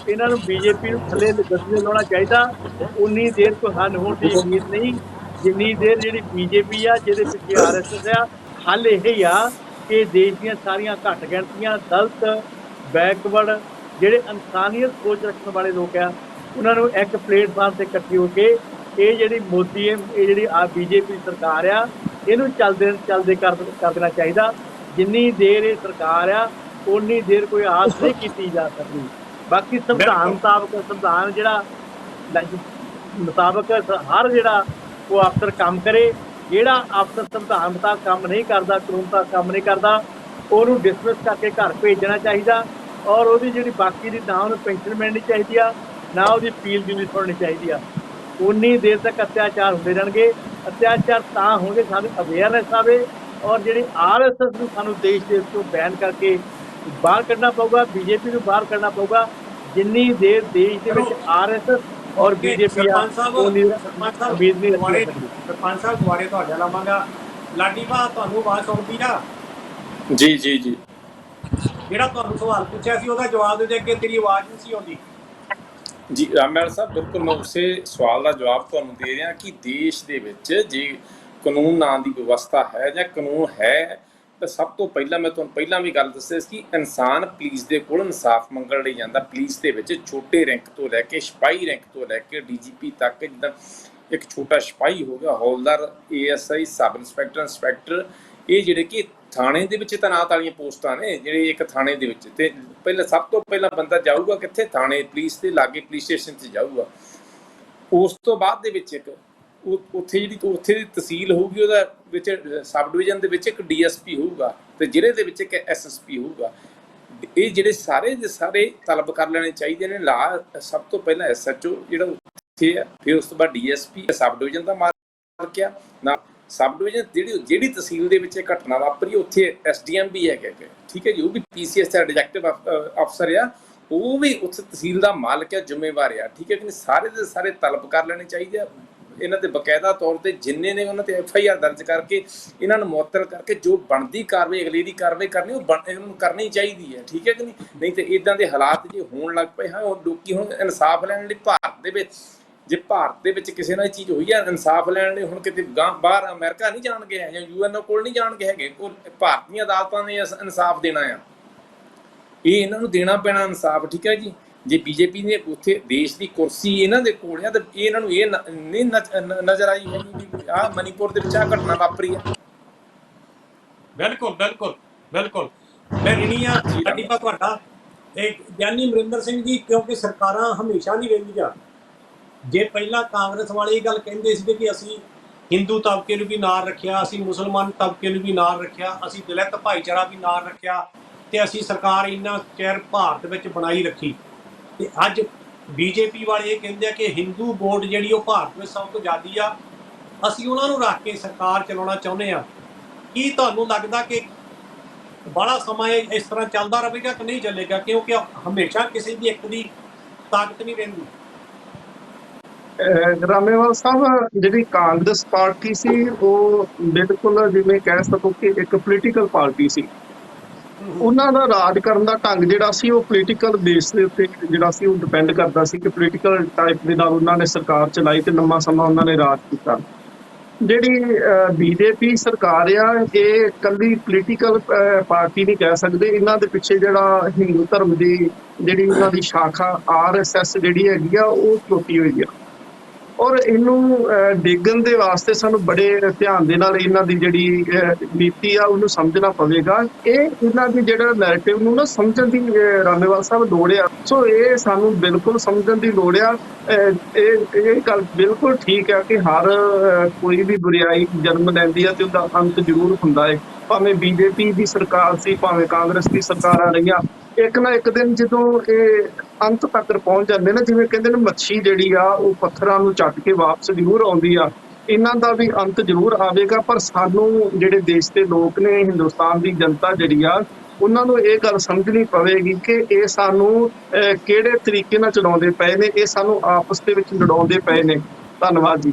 ਇਹਨਾਂ ਨੂੰ BJP ਨੂੰ ਥੱਲੇ ਗੱਦੇ ਲਾਉਣਾ ਚਾਹੀਦਾ। ਉਨੀ ਦੇਰ ਕੋਈ ਹੱਲ ਹੋਣ ਦੀ ਉਮੀਦ ਨਹੀਂ ਜਿੰਨੀ ਦੇਰ ਜਿਹੜੀ BJP ਆ, ਜਿਹਦੇ ਪਿੱਛੇ RSS ਆ। ਹੱਲ ਇਹ ਹੀ ਆ ਕਿ ਦੇਸ਼ ਦੀਆਂ ਸਾਰੀਆਂ ਘੱਟ ਗਿਣਤੀਆਂ, ਦਲਿਤ, ਬੈਕਵਰਡ, ਜਿਹੜੇ ਇਨਸਾਨੀਅਤ ਸੋਚ ਰੱਖਣ ਵਾਲੇ ਲੋਕ ਆ, ਉਹਨਾਂ ਨੂੰ ਇੱਕ ਪਲੇਟਫਾਰਮ ਤੇ ਇਕੱਠੇ ਹੋ ਕੇ ਇਹ ਜਿਹੜੀ ਮੋਦੀ ਇਹ ਜਿਹੜੀ BJP ਸਰਕਾਰ ਆ, ਇਹਨੂੰ ਚੱਲਦੇ ਕਰ ਦੇਣਾ ਚਾਹੀਦਾ। ਜਿੰਨੀ ਦੇਰ ਇਹ ਸਰਕਾਰ ਆ, ਉਨੀ ਦੇਰ ਕੋਈ ਆਸ ਨਹੀਂ ਕੀਤੀ ਜਾ ਸਕਦੀ। ਬਾਕੀ ਸੰਵਿਧਾਨ ਮੁਤਾਬਕ, ਸੰਵਿਧਾਨ ਜਿਹੜਾ ਮੁਤਾਬਕ ਹਰ ਜਿਹੜਾ ਉਹ ਅਫਸਰ ਕੰਮ ਕਰੇ। ਜਿਹੜਾ ਅਫਸਰ ਸੰਵਿਧਾਨ ਮੁਤਾਬਕ ਕੰਮ ਨਹੀਂ ਕਰਦਾ, ਕਾਨੂੰਨ ਦਾ ਕੰਮ ਨਹੀਂ ਕਰਦਾ, ਉਹਨੂੰ ਡਿਸਮਿਸ ਕਰਕੇ ਘਰ ਭੇਜਣਾ ਚਾਹੀਦਾ। ਔਰ ਉਹਦੀ ਜਿਹੜੀ ਬਾਕੀ ਦੀ ਨਾ ਉਹਨੂੰ ਪੈਨਸ਼ਨ ਮਿਲਣੀ ਚਾਹੀਦੀ ਆ, ਨਾ ਉਹਦੀ ਅਪੀਲ ਦੀ ਸੁਣਨੀ ਚਾਹੀਦੀ ਆ। ਉਨੀ ਦੇਰ ਤੱਕ ਅਤਿਆਚਾਰ ਹੁੰਦੇ ਰਹਿਣਗੇ। ਅਤਿਆਚਾਰ ਤਾਂ ਹੋਣਗੇ, ਸਾਨੂੰ ਅਵੇਅਰਨੈਸ ਆਵੇ। ਔਰ ਜਿਹੜੀ RSS ਨੂੰ ਸਾਨੂੰ ਦੇਸ਼ ਦੇ ਵਿੱਚੋਂ ਬੈਨ ਕਰਕੇ ਬਾਹਰ ਕੱਢਣਾ ਪਊਗਾ, ਬੀਜੇਪੀ ਨੂੰ ਬਾਹਰ ਕੱਢਣਾ ਪਊਗਾ। ਜਿੰਨੀ ਦੇਰ ਦੇਸ਼ ਦੇ ਵਿੱਚ ਆਰਐਸਐਸ ਔਰ ਓਕੇ ਬੀਜੇਪੀ ਆ, ਉਨੀ ਉਮੀਦ ਨਹੀਂ ਰੱਖੀ ਜਾ ਸਕਦੀ। ਸਰਪੰਚ ਸਾਹਿਬ ਦੁਆਰੇ ਤੁਹਾਡਾ ਲਾਵਾਂਗਾ। ਲਾਡੀ ਭਾ ਤੁਹਾਨੂੰ ਆਵਾਜ਼ ਸੁਣਦੀ ਨਾ? ਜੀ ਜੀ ਜੀ ਜਿਹੜਾ ਤੁਹਾਨੂੰ ਸਵਾਲ ਪੁੱਛਿਆ ਸੀ ਉਹਦਾ ਜਵਾਬ ਦੇ ਅੱਗੇ ਤੇਰੀ ਆਵਾਜ਼ ਨਹੀਂ ਸੀ ਆਉਂਦੀ। ਜੀ ਰਾਮੇਵਾਲ ਸਾਹਿਬ, ਬਿਲਕੁਲ ਮੈਂ ਉਸੇ ਸਵਾਲ ਦਾ ਜਵਾਬ ਤੁਹਾਨੂੰ ਦੇ ਰਿਹਾ ਕਿ ਦੇਸ਼ ਦੇ ਵਿੱਚ ਜੇ ਕਾਨੂੰਨ ਨਾਂ ਦੀ ਵਿਵਸਥਾ ਹੈ ਜਾਂ ਕਾਨੂੰਨ ਹੈ, ਤਾਂ ਸਭ ਤੋਂ ਪਹਿਲਾਂ ਮੈਂ ਤੁਹਾਨੂੰ ਪਹਿਲਾਂ ਵੀ ਗੱਲ ਦੱਸਿਆ ਸੀ ਕਿ ਇਨਸਾਨ ਪੁਲਿਸ ਦੇ ਕੋਲ ਇਨਸਾਫ ਮੰਗਣ ਲਈ ਜਾਂਦਾ। ਪੁਲਿਸ ਦੇ ਵਿੱਚ ਛੋਟੇ ਰੈਂਕ ਤੋਂ ਲੈ ਕੇ ਸਿਪਾਹੀ ਰੈਂਕ ਤੋਂ ਲੈ ਕੇ ਡੀਜੀਪੀ ਤੱਕ, ਜਿੱਦਾਂ ਇੱਕ ਛੋਟਾ ਸਿਪਾਹੀ ਹੋ ਗਿਆ, ਹੌਲਦਾਰ, ਏਐਸਆਈ, ਸਬ ਇੰਸਪੈਕਟਰ, ਇੰਸਪੈਕਟਰ, ਇਹ ਜਿਹੜੇ ਕਿ ਥਾਣੇ ਦੇ ਵਿੱਚ ਤੈਨਾਤ ਵਾਲੀਆਂ ਪੋਸਟਾਂ ਨੇ, ਜਿਹੜੇ ਇੱਕ ਥਾਣੇ ਦੇ ਵਿੱਚ। ਤੇ ਪਹਿਲਾਂ ਸਭ ਤੋਂ ਪਹਿਲਾਂ ਬੰਦਾ ਜਾਊਗਾ ਕਿੱਥੇ? ਥਾਣੇ, ਪੁਲਿਸ ਦੇ ਲਾਗੇ ਪੁਲਿਸ ਸਟੇਸ਼ਨ 'ਚ ਜਾਊਗਾ। ਉਸ ਤੋਂ ਬਾਅਦ ਦੇ ਵਿੱਚ ਇੱਕ ਉੱਥੇ ਦੀ ਤਹਿਸੀਲ ਹੋਊਗੀ, ਉਹਦਾ ਵਿੱਚ ਸਬ ਡਿਵੀਜ਼ਨ ਦੇ ਵਿੱਚ ਇੱਕ ਡੀਐਸਪੀ ਹੋਊਗਾ ਤੇ ਜ਼ਿਲ੍ਹੇ ਦੇ ਵਿੱਚ ਇੱਕ ਐਸਐਸਪੀ ਹੋਊਗਾ। ਇਹ ਜਿਹੜੇ ਸਾਰੇ ਦੇ ਸਾਰੇ ਤਲਬ ਕਰ ਲੈਣੇ ਚਾਹੀਦੇ ਨੇ। ਸਭ ਤੋਂ ਪਹਿਲਾਂ ਐਸਐਚਓ ਜਿਹੜਾ ਉੱਥੇ ਆ, ਫਿਰ ਉਸ ਤੋਂ ਬਾਅਦ ਡੀਐਸਪੀ, ਸਬ ਡਿਵੀਜ਼ਨ ਦਾ ਮਾਲਕ ਆ ਨਾ। ਸਬ ਡਿਵੀਜ਼ਨ ਜਿਹੜੀ ਤਹਿਸੀਲ ਦੇ ਵਿੱਚ ਇਹ ਘਟਨਾ ਵਾਪਰੀ, ਉੱਥੇ ਐਸਡੀਐਮ ਵੀ ਹੈਗਾ, ਠੀਕ ਹੈ ਜੀ, ਉਹ ਵੀ ਪੀਸੀਐਸ ਦਾ ਡਿਟੈਕਟਿਵ ਅਫਸਰ ਆ, ਉਹ ਵੀ ਉੱਥੇ ਤਹਿਸੀਲ ਦਾ ਮਾਲਕ ਆ, ਜ਼ਿੰਮੇਵਾਰ ਆ, ਠੀਕ ਹੈ ਕਿ ਸਾਰੇ ਦੇ ਸਾਰੇ ਤਲਬ ਕਰ ਲੈਣੇ ਚਾਹੀਦੇ ਆ। ਇਹਨਾਂ ਤੇ ਬਕਾਇਦਾ ਤੌਰ ਤੇ ਜਿੰਨੇ ਨੇ ਉਹਨਾਂ ਤੇ ਐਫਆਈਆਰ ਦਰਜ ਕਰਕੇ ਇਹਨਾਂ ਨੂੰ ਮੁਅੱਤਲ ਕਰਕੇ ਜੋ ਬਣਦੀ ਕਾਰਵਾਈ, ਅਗਲੇਰੀ ਕਾਰਵਾਈ ਕਰਨੀ, ਉਹ ਇਹਨਾਂ ਨੂੰ ਕਰਨੀ ਚਾਹੀਦੀ ਹੈ, ਠੀਕ ਹੈ ਕਿ ਨਹੀਂ ਤੇ ਇਦਾਂ ਦੇ ਹਾਲਾਤ ਜੇ ਹੋਣ ਲੱਗ ਪਏ। ਹਾਂ, ਉਹ ਲੋਕੀ ਹੁਣ ਇਨਸਾਫ ਲੈਣ ਲਈ ਭਾਰਤ ਦੇ ਵਿੱਚ, ਜੇ ਭਾਰਤ ਦੇ ਵਿੱਚ ਕਿਸੇ ਨਾਲ ਇਹ ਚੀਜ਼ ਹੋਈ ਹੈ, ਇਨਸਾਫ ਲੈਣ ਲਈ ਹੁਣ ਕਿਤੇ ਬਾਹਰ ਅਮਰੀਕਾ ਨਹੀਂ ਜਾਣਗੇ ਜਾਂ ਯੂਐਨਓ ਕੋਲ ਨਹੀਂ ਜਾਣਗੇ ਹੈਗੇ, ਉਹ ਭਾਰਤ ਦੀਆਂ ਅਦਾਲਤਾਂ ਨੇ ਇਨਸਾਫ ਦੇਣਾ ਆ। ਇਹ ਇਹਨਾਂ ਨੂੰ ਦੇਣਾ ਪੈਣਾ ਇਨਸਾਫ, ਠੀਕ ਹੈ ਜੀ। ਜੇ ਬੀਜੇਪੀ ਨੇ ਉੱਥੇ ਦੇਸ਼ ਦੀ ਕੁਰਸੀ ਇਹਨਾਂ ਦੇ ਕੋਲ ਆ, ਤਾਂ ਇਹਨਾਂ ਨੂੰ ਇਹ ਨਹੀਂ ਨਜ਼ਰ ਆਈ ਹੈਗੀ ਵੀ ਆਹ ਮਨੀਪੁਰ ਦੇ ਵਿੱਚ ਆਹ ਘਟਨਾ ਵਾਪਰੀ ਆ। ਬਿਲਕੁਲ ਬਿਲਕੁਲ ਬਿਲਕੁਲ, ਮੈਂ ਰਿਣੀ ਆ ਤੁਹਾਡਾ ਇੱਕ ਗਿਆਨੀ ਅਮਰਿੰਦਰ ਸਿੰਘ ਜੀ, ਕਿਉਂਕਿ ਸਰਕਾਰਾਂ ਹਮੇਸ਼ਾ ਨਹੀਂ ਰਹਿੰਦੀਆਂ। ਜੇ ਪਹਿਲਾਂ ਕਾਂਗਰਸ ਵਾਲੇ ਇਹ ਗੱਲ ਕਹਿੰਦੇ ਸੀ ਕਿ ਅਸੀਂ ਹਿੰਦੂ ਤਬਕੇ ਨੂੰ ਵੀ ਨਾਲ ਰੱਖਿਆ, ਅਸੀਂ ਮੁਸਲਮਾਨ ਤਬਕੇ ਨੂੰ ਵੀ ਨਾਲ ਰੱਖਿਆ, ਅਸੀਂ ਦਲਿਤ ਭਾਈਚਾਰਾ ਵੀ ਨਾਲ ਰੱਖਿਆ, ਤੇ ਅਸੀਂ ਸਰਕਾਰ ਇੰਨਾ ਚਿਰ ਭਾਰਤ ਵਿੱਚ ਬਣਾਈ ਰੱਖੀ, ਤੇ ਅੱਜ ਬੀਜੇਪੀ ਵਾਲੇ ਇਹ ਕਹਿੰਦੇ ਆ ਕਿ ਹਿੰਦੂ ਵੋਟ ਜਿਹੜੀ ਉਹ ਭਾਰਤ ਵਿੱਚ ਸਭ ਤੋਂ ਜ਼ਿਆਦੀ ਆ, ਅਸੀਂ ਉਹਨਾਂ ਨੂੰ ਰੱਖ ਕੇ ਸਰਕਾਰ ਚਲਾਉਣਾ ਚਾਹੁੰਦੇ ਆ। ਕੀ ਤੁਹਾਨੂੰ ਲੱਗਦਾ ਕਿ ਬੜਾ ਸਮਾਂ ਇਸ ਤਰ੍ਹਾਂ ਚੱਲਦਾ ਰਹੇਗਾ ਕਿ ਨਹੀਂ ਚੱਲੇਗਾ? ਕਿਉਂਕਿ ਹਮੇਸ਼ਾ ਕਿਸੇ ਦੀ ਇੱਕ ਦੀ ਤਾਕਤ ਨਹੀਂ ਰਹਿੰਦੀ। ਰਾਮੇਵਾਲ ਸਾਹਿਬ, ਜਿਹੜੀ ਕਾਂਗਰਸ ਪਾਰਟੀ ਸੀ ਉਹ ਬਿਲਕੁਲ ਜਿਵੇਂ ਕਹਿ ਸਕੋ ਕਿ ਇੱਕ ਪੋਲੀਟੀਕਲ ਪਾਰਟੀ ਸੀ। ਉਹਨਾਂ ਦਾ ਰਾਜ ਕਰਨ ਦਾ ਢੰਗ ਜਿਹੜਾ ਸੀ ਉਹ ਪੋਲੀਟੀਕਲ ਬੇਸ ਦੇ ਉੱਤੇ ਜਿਹੜਾ ਸੀ ਉਹ ਡਿਪੈਂਡ ਕਰਦਾ ਸੀ ਕਿ ਪੋਲੀਟੀਕਲ ਟਾਈਪ ਦੇ ਨਾਲ ਉਹਨਾਂ ਨੇ ਸਰਕਾਰ ਚਲਾਈ ਤੇ ਲੰਮਾ ਸਮਾਂ ਉਹਨਾਂ ਨੇ ਰਾਜ ਕੀਤਾ। ਜਿਹੜੀ ਬੀਜੇਪੀ ਸਰਕਾਰ ਆ, ਇਹ ਇਕੱਲੀ ਪੋਲੀਟੀਕਲ ਪਾਰਟੀ ਨਹੀਂ ਕਹਿ ਸਕਦੇ। ਇਹਨਾਂ ਦੇ ਪਿੱਛੇ ਜਿਹੜਾ ਹਿੰਦੂ ਧਰਮ ਦੀ ਜਿਹੜੀ ਉਹਨਾਂ ਦੀ ਸ਼ਾਖਾ ਆਰਐਸਐਸ ਜਿਹੜੀ ਹੈਗੀ ਆ, ਉਹ ਖਲੋਤੀ ਹੋਈ ਆ। ਔਰ ਇਹਨੂੰ ਡੇਗਣ ਦੇ ਵਾਸਤੇ ਸਾਨੂੰ ਬੜੇ ਧਿਆਨ ਦੇ ਨਾਲ ਇਹਨਾਂ ਦੀ ਜਿਹੜੀ ਨੀਤੀ ਆ ਉਹਨੂੰ ਸਮਝਣਾ ਪਵੇਗਾ। ਇਹਨਾਂ ਦੀ ਜਿਹੜਾ ਨੈਰੇਟਿਵ ਨੂੰ ਨਾ ਸਮਝਣ ਦੀ ਰਾਮੇਵਾਲ ਸਾਹਿਬ ਲੋੜ ਆ। ਸੋ ਇਹ ਸਾਨੂੰ ਬਿਲਕੁਲ ਸਮਝਣ ਦੀ ਲੋੜ ਆ। ਇਹ ਗੱਲ ਬਿਲਕੁਲ ਠੀਕ ਆ ਕਿ ਹਰ ਕੋਈ ਵੀ ਬੁਰਾਈ ਜਨਮ ਲੈਂਦੀ ਆ ਤੇ ਉਹਦਾ ਅੰਤ ਜ਼ਰੂਰ ਹੁੰਦਾ ਹੈ। ਭਾਵੇਂ ਬੀਜੇਪੀ ਦੀ ਸਰਕਾਰ ਸੀ, ਭਾਵੇਂ ਕਾਂਗਰਸ ਦੀ ਸਰਕਾਰਾਂ ਰਹੀਆਂ, ਇੱਕ ਨਾ ਇੱਕ ਦਿਨ ਜਦੋਂ ਇਹ ਅੰਤ ਤੱਕ ਪਹੁੰਚ ਜਾਂਦੇ ਨੇ, ਜਿਵੇਂ ਕਹਿੰਦੇ ਨੇ ਮੱਛੀ ਜਿਹੜੀ ਆ ਉਹ ਪੱਥਰਾਂ ਨੂੰ ਚੱਟ ਕੇ ਵਾਪਸ ਜ਼ਰੂਰ ਆਉਂਦੀ ਆ, ਇਹਨਾਂ ਦਾ ਵੀ ਅੰਤ ਜ਼ਰੂਰ ਆਵੇਗਾ। ਪਰ ਸਾਨੂੰ ਜਿਹੜੇ ਦੇਸ਼ ਦੇ ਲੋਕ ਨੇ, ਹਿੰਦੁਸਤਾਨ ਦੀ ਜਨਤਾ ਜਿਹੜੀ ਆ, ਉਹਨਾਂ ਨੂੰ ਇਹ ਗੱਲ ਸਮਝਣੀ ਪਵੇਗੀ ਕਿ ਇਹ ਸਾਨੂੰ ਕਿਹੜੇ ਤਰੀਕੇ ਨਾਲ ਚਲਾਉਂਦੇ ਪਏ ਨੇ, ਇਹ ਸਾਨੂੰ ਆਪਸ ਦੇ ਵਿੱਚ ਲੜਾਉਂਦੇ ਪਏ ਨੇ। ਧੰਨਵਾਦ ਜੀ।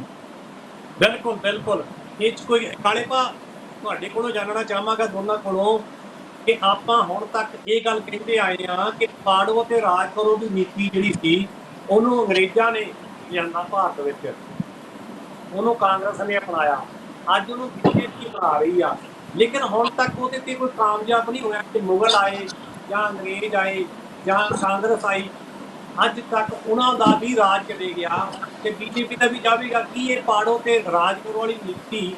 ਬਿਲਕੁਲ ਬਿਲਕੁਲ, ਇਹ 'ਚ ਕੋਈ ਕਾਲੇ ਭਾ ਤੁਹਾਡੇ ਕੋਲੋਂ ਜਾਣਨਾ ਚਾਹਾਂਗਾ, ਦੋਨਾਂ ਕੋਲੋਂ, ਕਿ ਆਪਾਂ ਹੁਣ ਤੱਕ ਇਹ ਗੱਲ ਕਹਿੰਦੇ ਆਏ ਆ ਕਿ ਪਾੜੋ ਤੇ ਰਾਜ ਕਰੋ ਦੀ ਨੀਤੀ ਜਿਹੜੀ ਸੀ ਉਹਨੂੰ ਅੰਗਰੇਜ਼ਾਂ ਨੇ ਲਿਆਂਦਾ ਭਾਰਤ ਵਿੱਚ, ਉਹਨੂੰ ਕਾਂਗਰਸ ਨੇ ਅਪਣਾਇਆ, ਅੱਜ ਉਹਨੂੰ ਬੀਜੇਪੀ ਅਪਣਾ ਰਹੀ ਆ। ਲੇਕਿਨ ਹੁਣ ਤੱਕ ਉਹਦੇ ਤੇ ਕੋਈ ਕਾਮਯਾਬ ਨਹੀਂ ਹੋਇਆ ਕਿ ਮੁਗਲ ਆਏ ਜਾਂ ਅੰਗਰੇਜ਼ ਆਏ ਜਾਂ ਕਾਂਗਰਸ ਆਈ, ਅੱਜ ਤੱਕ ਉਹਨਾਂ ਦਾ ਵੀ ਰਾਜ ਚਲੇ ਗਿਆ ਤੇ ਬੀਜੇਪੀ ਦਾ ਵੀ ਜਾਵੇਗਾ। ਕੀ ਇਹ ਪਾੜੋ ਤੇ ਰਾਜ ਕਰੋ ਵਾਲੀ ਨੀਤੀ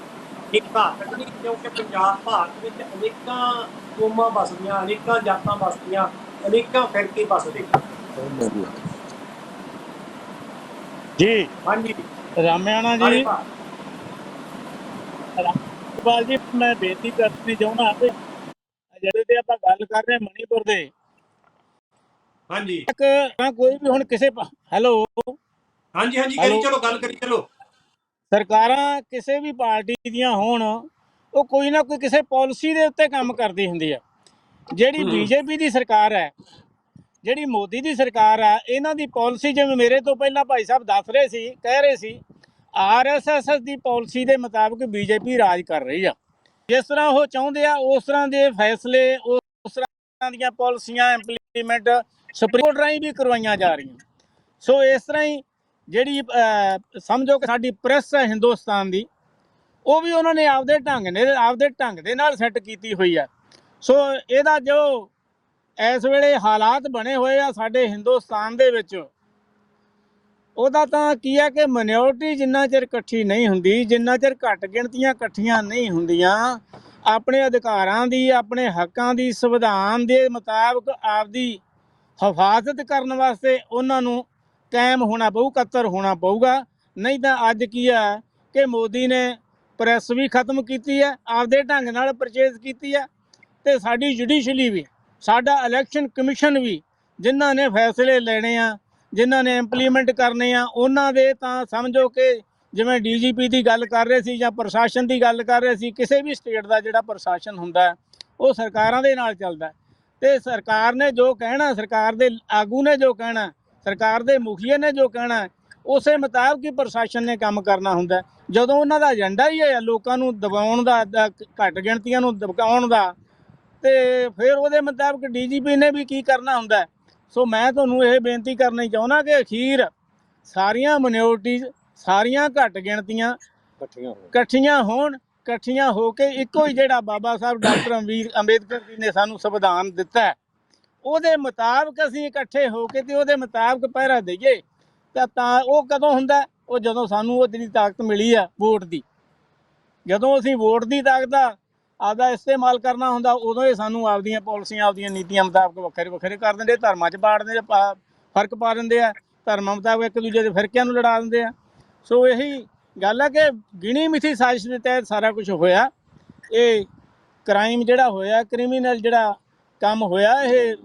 ਇੱਕ ਘਾਤਕ ਨਹੀਂ? ਕਿਉਂਕਿ ਪੰਜਾਬ ਭਾਰਤ ਵਿੱਚ ਅਨੇਕਾਂ ਕੌਮਾਂ ਵਸਦੀਆਂ, ਅਨੇਕਾਂ ਜਾਤਾਂ ਵਸਦੀਆਂ, ਅਨੇਕਾਂ ਫਿਰਕੇ ਵਸਦੇ। ਜੀ ਹਾਂਜੀ ਰਾਮਿਆਣਾ ਜੀ, ਰਾਮਪਾਲ ਜੀ, ਮੈਂ ਬੇਨਤੀ ਕਰਨੀ ਚਾਹੁੰਦਾ ਕਿ ਜਿਹੜੇ ਤੇ ਆਪਾਂ ਗੱਲ ਕਰ ਰਹੇ ਮਣੀਪੁਰ ਦੇ, ਹਾਂਜੀ ਕੋਈ ਵੀ ਹੁਣ ਕਿਸੇ ਹੈਲੋ ਹਾਂਜੀ ਹਾਂਜੀ ਕਰੀ ਚਲੋ, ਗੱਲ ਕਰੀ ਚਲੋ। ਸਰਕਾਰਾਂ ਕਿਸੇ ਵੀ ਪਾਰਟੀ ਦੀਆਂ ਹੋਣ, ਉਹ ਕੋਈ ਨਾ ਕੋਈ ਕਿਸੇ ਪਾਲਿਸੀ ਦੇ ਉੱਤੇ ਕੰਮ ਕਰਦੀ ਹੁੰਦੀ ਆ। ਜਿਹੜੀ ਬੀਜੇਪੀ ਦੀ ਸਰਕਾਰ ਹੈ, ਜਿਹੜੀ ਮੋਦੀ ਦੀ ਸਰਕਾਰ ਆ, ਇਹਨਾਂ ਦੀ ਪਾਲਿਸੀ ਜਿਵੇਂ ਮੇਰੇ ਤੋਂ ਪਹਿਲਾਂ ਭਾਈ ਸਾਹਿਬ ਦੱਸ ਰਹੇ ਸੀ, ਕਹਿ ਰਹੇ ਸੀ, ਆਰਐਸਐਸ ਦੀ ਪਾਲਿਸੀ ਦੇ ਮੁਤਾਬਕ ਬੀਜੇਪੀ ਰਾਜ ਕਰ ਰਹੀ ਆ। ਜਿਸ ਤਰ੍ਹਾਂ ਉਹ ਚਾਹੁੰਦੇ ਆ ਉਸ ਤਰ੍ਹਾਂ ਦੇ ਫੈਸਲੇ, ਉਸ ਤਰ੍ਹਾਂ ਦੀਆਂ ਪਾਲਿਸੀਆਂ ਇੰਪਲੀਮੈਂਟ ਸੁਪਰੀਮ ਕੋਰਟ ਰਾਹੀਂ ਵੀ ਕਰਵਾਈਆਂ ਜਾ ਰਹੀਆਂ। ਸੋ ਇਸ ਤਰ੍ਹਾਂ ਹੀ ਜਿਹੜੀ ਸਮਝੋ ਕਿ ਸਾਡੀ ਪ੍ਰੈਸ ਹੈ ਹਿੰਦੁਸਤਾਨ ਦੀ, ਉਹ ਵੀ ਉਹਨਾਂ ਨੇ ਆਪਦੇ ਢੰਗ ਦੇ ਨਾਲ ਸੈੱਟ ਕੀਤੀ ਹੋਈ ਆ। ਸੋ ਇਹਦਾ ਜੋ ਇਸ ਵੇਲੇ ਹਾਲਾਤ ਬਣੇ ਹੋਏ ਆ ਸਾਡੇ ਹਿੰਦੁਸਤਾਨ ਦੇ ਵਿੱਚ, ਉਹਦਾ ਤਾਂ ਕੀ ਹੈ ਕਿ ਮਾਈਨੋਰਟੀ ਜਿੰਨਾ ਚਿਰ ਇਕੱਠੀ ਨਹੀਂ ਹੁੰਦੀ, ਜਿੰਨਾ ਚਿਰ ਘੱਟ ਗਿਣਤੀਆਂ ਇਕੱਠੀਆਂ ਨਹੀਂ ਹੁੰਦੀਆਂ, ਆਪਣੇ ਅਧਿਕਾਰਾਂ ਦੀ, ਆਪਣੇ ਹੱਕਾਂ ਦੀ, ਸੰਵਿਧਾਨ ਦੇ ਮੁਤਾਬਕ ਆਪਦੀ ਹਿਫਾਜ਼ਤ ਕਰਨ ਵਾਸਤੇ ਉਹਨਾਂ ਨੂੰ ਕਾਇਮ ਹੋਣਾ ਪਊ, ਇਕੱਤਰ ਹੋਣਾ ਪਊਗਾ। ਨਹੀਂ ਤਾਂ ਅੱਜ ਕੀ ਹੈ ਕਿ ਮੋਦੀ ਨੇ ਪ੍ਰੈਸ ਵੀ ਖਤਮ ਕੀਤੀ ਹੈ, ਆਪਦੇ ਢੰਗ ਨਾਲ ਪਰਚੇਜ਼ ਕੀਤੀ ਹੈ, ਤੇ ਸਾਡੀ ਜੁਡੀਸ਼ਰੀ ਵੀ, ਸਾਡਾ ਇਲੈਕਸ਼ਨ ਕਮਿਸ਼ਨ ਵੀ, ਜਿਨ੍ਹਾਂ ਨੇ ਫੈਸਲੇ ਲੈਣੇ ਆ, ਜਿਨ੍ਹਾਂ ਨੇ ਇੰਪਲੀਮੈਂਟ ਕਰਨੇ ਆ, ਉਹਨਾਂ ਦੇ ਤਾਂ ਸਮਝੋ ਕਿ ਜਿਵੇਂ ਡੀਜੀਪੀ ਦੀ ਗੱਲ ਕਰ ਰਹੇ ਸੀ ਜਾਂ ਪ੍ਰਸ਼ਾਸਨ ਦੀ ਗੱਲ ਕਰ ਰਹੇ ਸੀ, ਕਿਸੇ ਵੀ ਸਟੇਟ ਦਾ ਜਿਹੜਾ ਪ੍ਰਸ਼ਾਸਨ ਹੁੰਦਾ ਉਹ ਸਰਕਾਰਾਂ ਦੇ ਨਾਲ ਚੱਲਦਾ, ਤੇ ਸਰਕਾਰ ਨੇ ਜੋ ਕਹਿਣਾ, ਸਰਕਾਰ ਦੇ ਆਗੂ ਨੇ ਜੋ ਕਹਿਣਾ, ਸਰਕਾਰ ਦੇ ਮੁਖੀਏ ਨੇ ਜੋ ਕਹਿਣਾ, ਉਸੇ ਮੁਤਾਬਕ ਹੀ ਪ੍ਰਸ਼ਾਸਨ ਨੇ ਕੰਮ ਕਰਨਾ ਹੁੰਦਾ। ਜਦੋਂ ਉਹਨਾਂ ਦਾ ਏਜੰਡਾ ਹੀ ਹੈ ਲੋਕਾਂ ਨੂੰ ਦਬਾਉਣ ਦਾ, ਘੱਟ ਗਿਣਤੀਆਂ ਨੂੰ ਦਬਾਉਣ ਦਾ, ਤੇ ਫਿਰ ਉਹਦੇ ਮੁਤਾਬਕ ਡੀਜੀਪੀ ਨੇ ਵੀ ਕੀ ਕਰਨਾ ਹੁੰਦਾ। ਸੋ ਮੈਂ ਤੁਹਾਨੂੰ ਇਹ ਬੇਨਤੀ ਕਰਨੀ ਚਾਹੁੰਦਾ ਕਿ ਅਖੀਰ ਸਾਰੀਆਂ ਮਾਈਨੋਰਟੀਜ਼, ਸਾਰੀਆਂ ਘੱਟ ਗਿਣਤੀਆਂ ਇਕੱਠੀਆਂ ਹੋ ਕੇ ਇੱਕੋ ਹੀ ਜਿਹੜਾ ਬਾਬਾ ਸਾਹਿਬ ਡਾਕਟਰ ਅੰਬੇਦਕਰ ਜੀ ਨੇ ਸਾਨੂੰ ਸੰਵਿਧਾਨ ਦਿੱਤਾ ਹੈ, ਉਹਦੇ ਮੁਤਾਬਕ ਅਸੀਂ ਇਕੱਠੇ ਹੋ ਕੇ ਤੇ ਉਹਦੇ ਮੁਤਾਬਕ ਪਹਿਰਾ ਦਈਏ। ਤਾਂ ਉਹ ਕਦੋਂ ਹੁੰਦਾ? ਉਹ ਜਦੋਂ ਸਾਨੂੰ ਉਹ ਜਿਹੜੀ ਤਾਕਤ ਮਿਲੀ ਆ ਵੋਟ ਦੀ, ਜਦੋਂ ਅਸੀਂ ਵੋਟ ਦੀ ਤਾਕਤ ਦਾ ਆਪਦਾ ਇਸਤੇਮਾਲ ਕਰਨਾ ਹੁੰਦਾ, ਉਦੋਂ ਇਹ ਸਾਨੂੰ ਆਪਦੀਆਂ ਪਾਲਿਸੀਆਂ, ਆਪਦੀਆਂ ਨੀਤੀਆਂ ਮੁਤਾਬਕ ਵੱਖਰੇ ਕਰ ਦਿੰਦੇ, ਧਰਮਾਂ 'ਚ ਬਾੜ ਦਿੰਦੇ, ਫਰਕ ਪਾ ਦਿੰਦੇ ਆ, ਧਰਮਾਂ ਮੁਤਾਬਕ ਇੱਕ ਦੂਜੇ ਦੇ ਫਿਰਕਿਆਂ ਨੂੰ ਲੜਾ ਦਿੰਦੇ ਆ। ਸੋ ਇਹੀ ਗੱਲ ਹੈ ਕਿ ਗਿਣੀ ਮਿਥੀ ਸਾਜ਼ਿਸ਼ ਦੇ ਤਹਿਤ ਸਾਰਾ ਕੁਝ ਹੋਇਆ। ਇਹ ਕ੍ਰਾਈਮ ਜਿਹੜਾ ਹੋਇਆ, ਕ੍ਰਿਮੀਨਲ ਜਿਹੜਾ ਕੰਮ ਹੋਇਆ, ਇਹ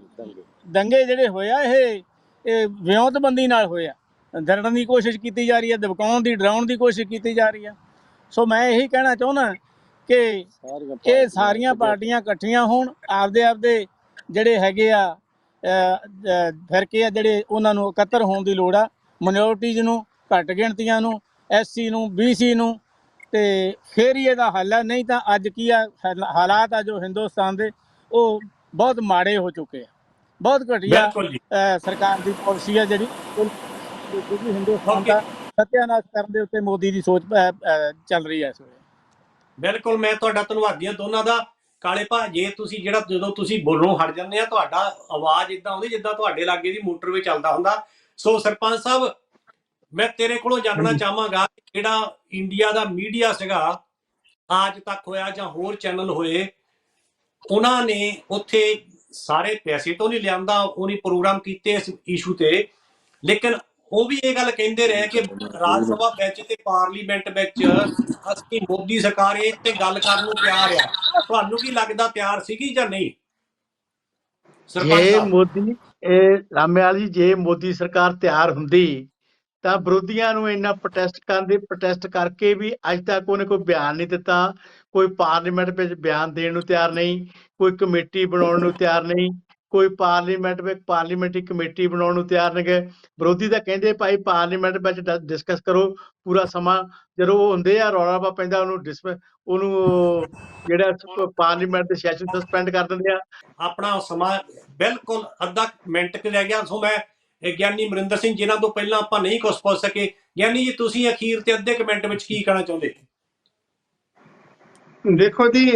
ਦੰਗੇ ਜਿਹੜੇ ਹੋਇਆ, ਇਹ ਵਿਉਂਤਬੰਦੀ ਨਾਲ ਹੋਇਆ। ਦਰੜਨ ਦੀ ਕੋਸ਼ਿਸ਼ ਕੀਤੀ ਜਾ ਰਹੀ ਹੈ, ਦਬਕਾਉਣ ਦੀ, ਡਰਾਉਣ ਦੀ ਕੋਸ਼ਿਸ਼ ਕੀਤੀ ਜਾ ਰਹੀ ਹੈ। ਸੋ ਮੈਂ ਇਹੀ ਕਹਿਣਾ ਚਾਹੁੰਦਾ ਕਿ ਇਹ ਸਾਰੀਆਂ ਪਾਰਟੀਆਂ ਇਕੱਠੀਆਂ ਹੋਣ, ਆਪਦੇ ਜਿਹੜੇ ਹੈਗੇ ਆ ਫਿਰਕੇ ਆ ਜਿਹੜੇ, ਉਹਨਾਂ ਨੂੰ ਇਕੱਤਰ ਹੋਣ ਦੀ ਲੋੜ ਆ। ਮਾਈਨੋਰਟੀਜ਼ ਨੂੰ, ਘੱਟ ਗਿਣਤੀਆਂ ਨੂੰ, SC ਨੂੰ, BC ਨੂੰ, ਤੇ ਫਿਰ ਹੀ ਇਹਦਾ ਹੱਲ ਹੈ। ਨਹੀਂ ਤਾਂ ਅੱਜ ਕੀ ਆ ਹਾਲਾਤ ਆ ਜੋ ਹਿੰਦੁਸਤਾਨ ਦੇ, ਉਹ ਬਹੁਤ ਮਾੜੇ ਹੋ ਚੁੱਕੇ ਆ। ਬਹੁਤ ਘਟੀਆ ਸਰਕਾਰ ਦੀ ਪਾਲਿਸੀ ਆ ਜਿਹੜੀ ਹਿੰਦੁਸਤਾਨ ਦਾ ਸੱਤਿਆਨਾਸ਼ ਕਰਨ ਦੇ ਉੱਤੇ ਮੋਦੀ ਦੀ ਸੋਚ ਚੱਲ ਰਹੀ ਹੈ ਇਸ ਵੇਲੇ। ਬਿਲਕੁਲ, ਮੈਂ ਤੁਹਾਡਾ ਧੰਨਵਾਦੀ ਹਾਂ ਦੋਨਾਂ ਦਾ। ਕਾਲੇ ਭਾ, ਜੇ ਤੁਸੀਂ ਜਦੋਂ ਤੁਸੀਂ ਬੋਲਣੋਂ ਹਟ ਜਾਂਦੇ ਆ, ਤੁਹਾਡਾ ਆਵਾਜ਼ ਇਦਾਂ ਆਉਂਦੀ ਜਿੱਦਾਂ ਤੁਹਾਡੇ ਲਾਗੇ ਦੀ ਮੋਟਰਵੇ ਚੱਲਦਾ ਹੁੰਦਾ। ਸੋ ਸਰਪੰਚ ਸਾਹਿਬ, ਮੈਂ ਤੇਰੇ ਕੋਲੋਂ ਜਾਣਨਾ ਚਾਹਾਂਗਾ, ਜਿਹੜਾ ਇੰਡੀਆ ਦਾ ਮੀਡੀਆ ਸੀਗਾ ਅੱਜ ਤੱਕ ਹੋਇਆ ਜਾਂ ਹੋਰ ਚੈਨਲ ਹੋਏ, ਉਹਨਾਂ ਨੇ ਉੱਥੇ ਸਾਰੇ ਪੈਸੇ ਤੋਂ ਨਹੀਂ ਲਿਆਂਦਾ, ਉਹਨੇ ਪ੍ਰੋਗਰਾਮ ਕੀਤੇ ਇਸ ਇਸ਼ੂ ਤੇ, ਲੇਕਿਨ ਉਹ ਵੀ ਇਹ ਗੱਲ ਕਹਿੰਦੇ ਰਹੇ ਕਿ ਰਾਜ ਸਭਾ ਵਿੱਚ ਤੇ ਪਾਰਲੀਮੈਂਟ ਵਿੱਚ ਅਸੀਂ ਮੋਦੀ ਸਰਕਾਰ ਇਹ ਤੇ ਗੱਲ ਕਰਨ ਨੂੰ ਤਿਆਰ ਆ। ਤੁਹਾਨੂੰ ਕੀ ਲੱਗਦਾ, ਤਿਆਰ ਸੀਗੀ ਜਾਂ ਨਹੀਂ? ਜੇ ਮੋਦੀ, ਰਾਮੇਵਾਲ ਜੀ, ਜੇ ਮੋਦੀ ਸਰਕਾਰ ਤਿਆਰ ਹੁੰਦੀ ਤਾਂ ਵਿਰੋਧੀਆਂ ਨੂੰ ਇੰਨਾ ਪ੍ਰੋਟੈਸਟ ਕਰਕੇ ਵੀ ਅੱਜ ਤੱਕ ਉਹਨੇ ਕੋਈ ਬਿਆਨ ਨਹੀਂ ਦਿੱਤਾ, ਕੋਈ ਪਾਰਲੀਮੈਂਟ ਵਿੱਚ ਬਿਆਨ ਦੇਣ ਨੂੰ ਤਿਆਰ ਨਹੀਂ, ਕੋਈ ਕਮੇਟੀ ਬਣਾਉਣ ਨੂੰ ਤਿਆਰ ਨਹੀਂ, ਕੋਈ ਪਾਰਲੀਮੈਂਟ ਵਿੱਚ ਪਾਰਲੀਮੈਂਟਰੀ ਕਮੇਟੀ ਬਣਾਉਣ ਨੂੰ ਤਿਆਰ ਨਹੀਂ ਗਏ। ਵਿਰੋਧੀ ਤਾਂ ਕਹਿੰਦੇ ਭਾਈ ਪਾਰਲੀਮੈਂਟ ਵਿੱਚ ਡਿਸਕਸ ਕਰੋ ਪੂਰਾ ਸਮਾਂ, ਜਦੋਂ ਉਹ ਹੁੰਦੇ ਆ ਰੌਲਾ ਪਾ ਪੈਂਦਾ, ਉਹਨੂੰ ਜਿਹੜਾ ਪਾਰਲੀਮੈਂਟ ਦੇ ਸੈਸ਼ਨ ਸਸਪੈਂਡ ਕਰ ਦਿੰਦੇ ਆ। ਆਪਣਾ ਸਮਾਂ ਬਿਲਕੁਲ ਅੱਧਾ ਮਿੰਟ ਕਿ ਰਹਿ ਗਿਆ। ਸੋ ਮੈਂ ਗਿਆਨੀ ਅਮਰਿੰਦਰ ਸਿੰਘ, ਜਿਨ੍ਹਾਂ ਤੋਂ ਪਹਿਲਾਂ ਆਪਾਂ ਨਹੀਂ ਕੁਝ ਪੁੱਛ ਸਕੇ, ਗਿਆਨੀ ਜੀ ਤੁਸੀਂ ਅਖੀਰ ਤੇ ਅੱਧੇ ਕੁ ਮਿੰਟ ਵਿੱਚ ਕੀ ਕਹਿਣਾ ਚਾਹੁੰਦੇ? ਦੇਖੋ ਜੀ,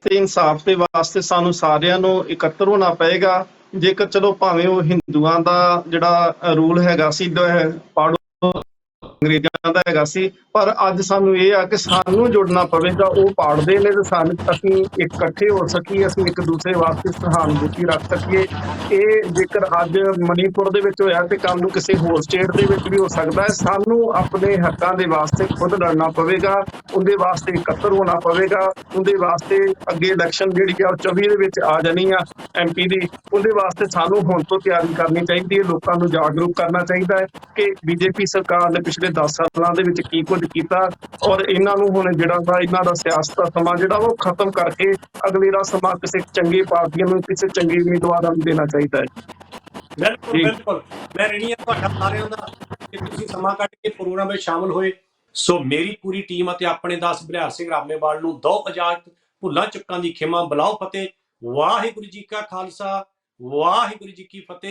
ਤੇ ਇਨਸਾਫ ਦੇ ਵਾਸਤੇ ਸਾਨੂੰ ਸਾਰਿਆਂ ਨੂੰ ਇਕੱਤਰ ਹੋਣਾ ਪਏਗਾ। ਜੇਕਰ ਚਲੋ ਭਾਵੇਂ ਉਹ ਹਿੰਦੂਆਂ ਦਾ ਜਿਹੜਾ ਰੂਲ ਹੈਗਾ ਸੀ, ਪਾੜੋ ਅੰਗਰੇਜ਼ਾਂ ਦਾ ਹੈਗਾ ਸੀ, ਪਰ ਅੱਜ ਸਾਨੂੰ ਇਹ ਆ ਕਿ ਸਾਨੂੰ ਜੁੜਨਾ ਪਵੇਗਾ। ਉਹ ਪਾੜਦੇ ਨੇ ਤੇ ਅਸੀਂ ਇਕੱਠੇ ਹੋ ਸਕੀਏ, ਅਸੀਂ ਇੱਕ ਦੂਸਰੇ ਵਾਸਤੇ ਸਹਾਨੁਭੂਤੀ ਰੱਖ ਸਕੀਏ। ਇਹ ਜੇਕਰ ਅੱਜ ਮਣੀਪੁਰ ਦੇ ਵਿੱਚ ਹੋਇਆ ਤੇ ਕੱਲ ਨੂੰ ਕਿਸੇ ਹੋਰ ਸਟੇਟ ਦੇ ਵਿੱਚ ਵੀ ਹੋ ਸਕਦਾ ਹੈ। ਸਾਨੂੰ ਆਪਣੇ ਹੱਕਾਂ ਦੇ ਵਾਸਤੇ ਖੁਦ ਲੜਨਾ ਪਵੇਗਾ, ਉਹਦੇ ਵਾਸਤੇ ਇਕੱਤਰ ਹੋਣਾ ਪਵੇਗਾ। ਉਹਦੇ ਵਾਸਤੇ ਅੱਗੇ ਇਲੈਕਸ਼ਨ ਜਿਹੜੀ ਆ 24 ਦੇ ਵਿੱਚ ਆ ਜਾਣੀ ਆ MP ਦੀ, ਉਹਦੇ ਵਾਸਤੇ ਸਾਨੂੰ ਹੁਣ ਤੋਂ ਤਿਆਰੀ ਕਰਨੀ ਚਾਹੀਦੀ ਹੈ। ਲੋਕਾਂ ਨੂੰ ਜਾਗਰੂਕ ਕਰਨਾ ਚਾਹੀਦਾ ਹੈ ਕਿ BJP ਸਰਕਾਰ ਨੇ ਪਿਛਲੇ 10 ਸਾਲਾਂ ਦੇ ਵਿੱਚ ਕੀ ਕੁਝ ਕੀਤਾ, ਔਰ ਇਹਨਾਂ ਨੂੰ ਹੁਣ ਜਿਹੜਾ ਵਾ ਇਹਨਾਂ ਦਾ ਸਿਆਸਤ ਦਾ ਸਮਾਂ ਜਿਹੜਾ ਉਹ ਖਤਮ ਕਰਕੇ ਅਗਲੇ ਦਾ ਸਮਾਂ ਕਿਸੇ ਚੰਗੀ ਪਾਰਟੀਆਂ ਨੂੰ, ਕਿਸੇ ਚੰਗੇ ਉਮੀਦਵਾਰਾਂ ਨੂੰ ਦੇਣਾ ਚਾਹੀਦਾ ਹੈ। ਬਿਲਕੁਲ ਜੀ। ਬਿਲਕੁਲ, ਮੈਂ ਰਣੀ ਹਾਂ ਤੁਹਾਡਾ ਸਾਰਿਆਂ ਦਾ ਕਿ ਤੁਸੀਂ ਸਮਾਂ ਕੱਢ ਕੇ ਪ੍ਰੋਗਰਾਮ ਵਿੱਚ ਸ਼ਾਮਲ ਹੋਏ। ਸੋ ਮੇਰੀ ਪੂਰੀ ਟੀਮ ਅਤੇ ਆਪਣੇ ਦਾਸ ਬਲਿਹਾਰ ਸਿੰਘ ਰਾਮੇਵਾਲ ਨੂੰ ਦੋ ਇਜਾਜ਼ਤ, ਭੁੱਲਾਂ ਚੁੱਕਾਂ ਦੀ ਖਿਮਾ, ਬੁਲਾਓ ਫਤਿਹ। ਵਾਹਿਗੁਰੂ ਜੀ ਕਾ ਖਾਲਸਾ, ਵਾਹਿਗੁਰੂ ਜੀ ਕੀ ਫਤਿਹ।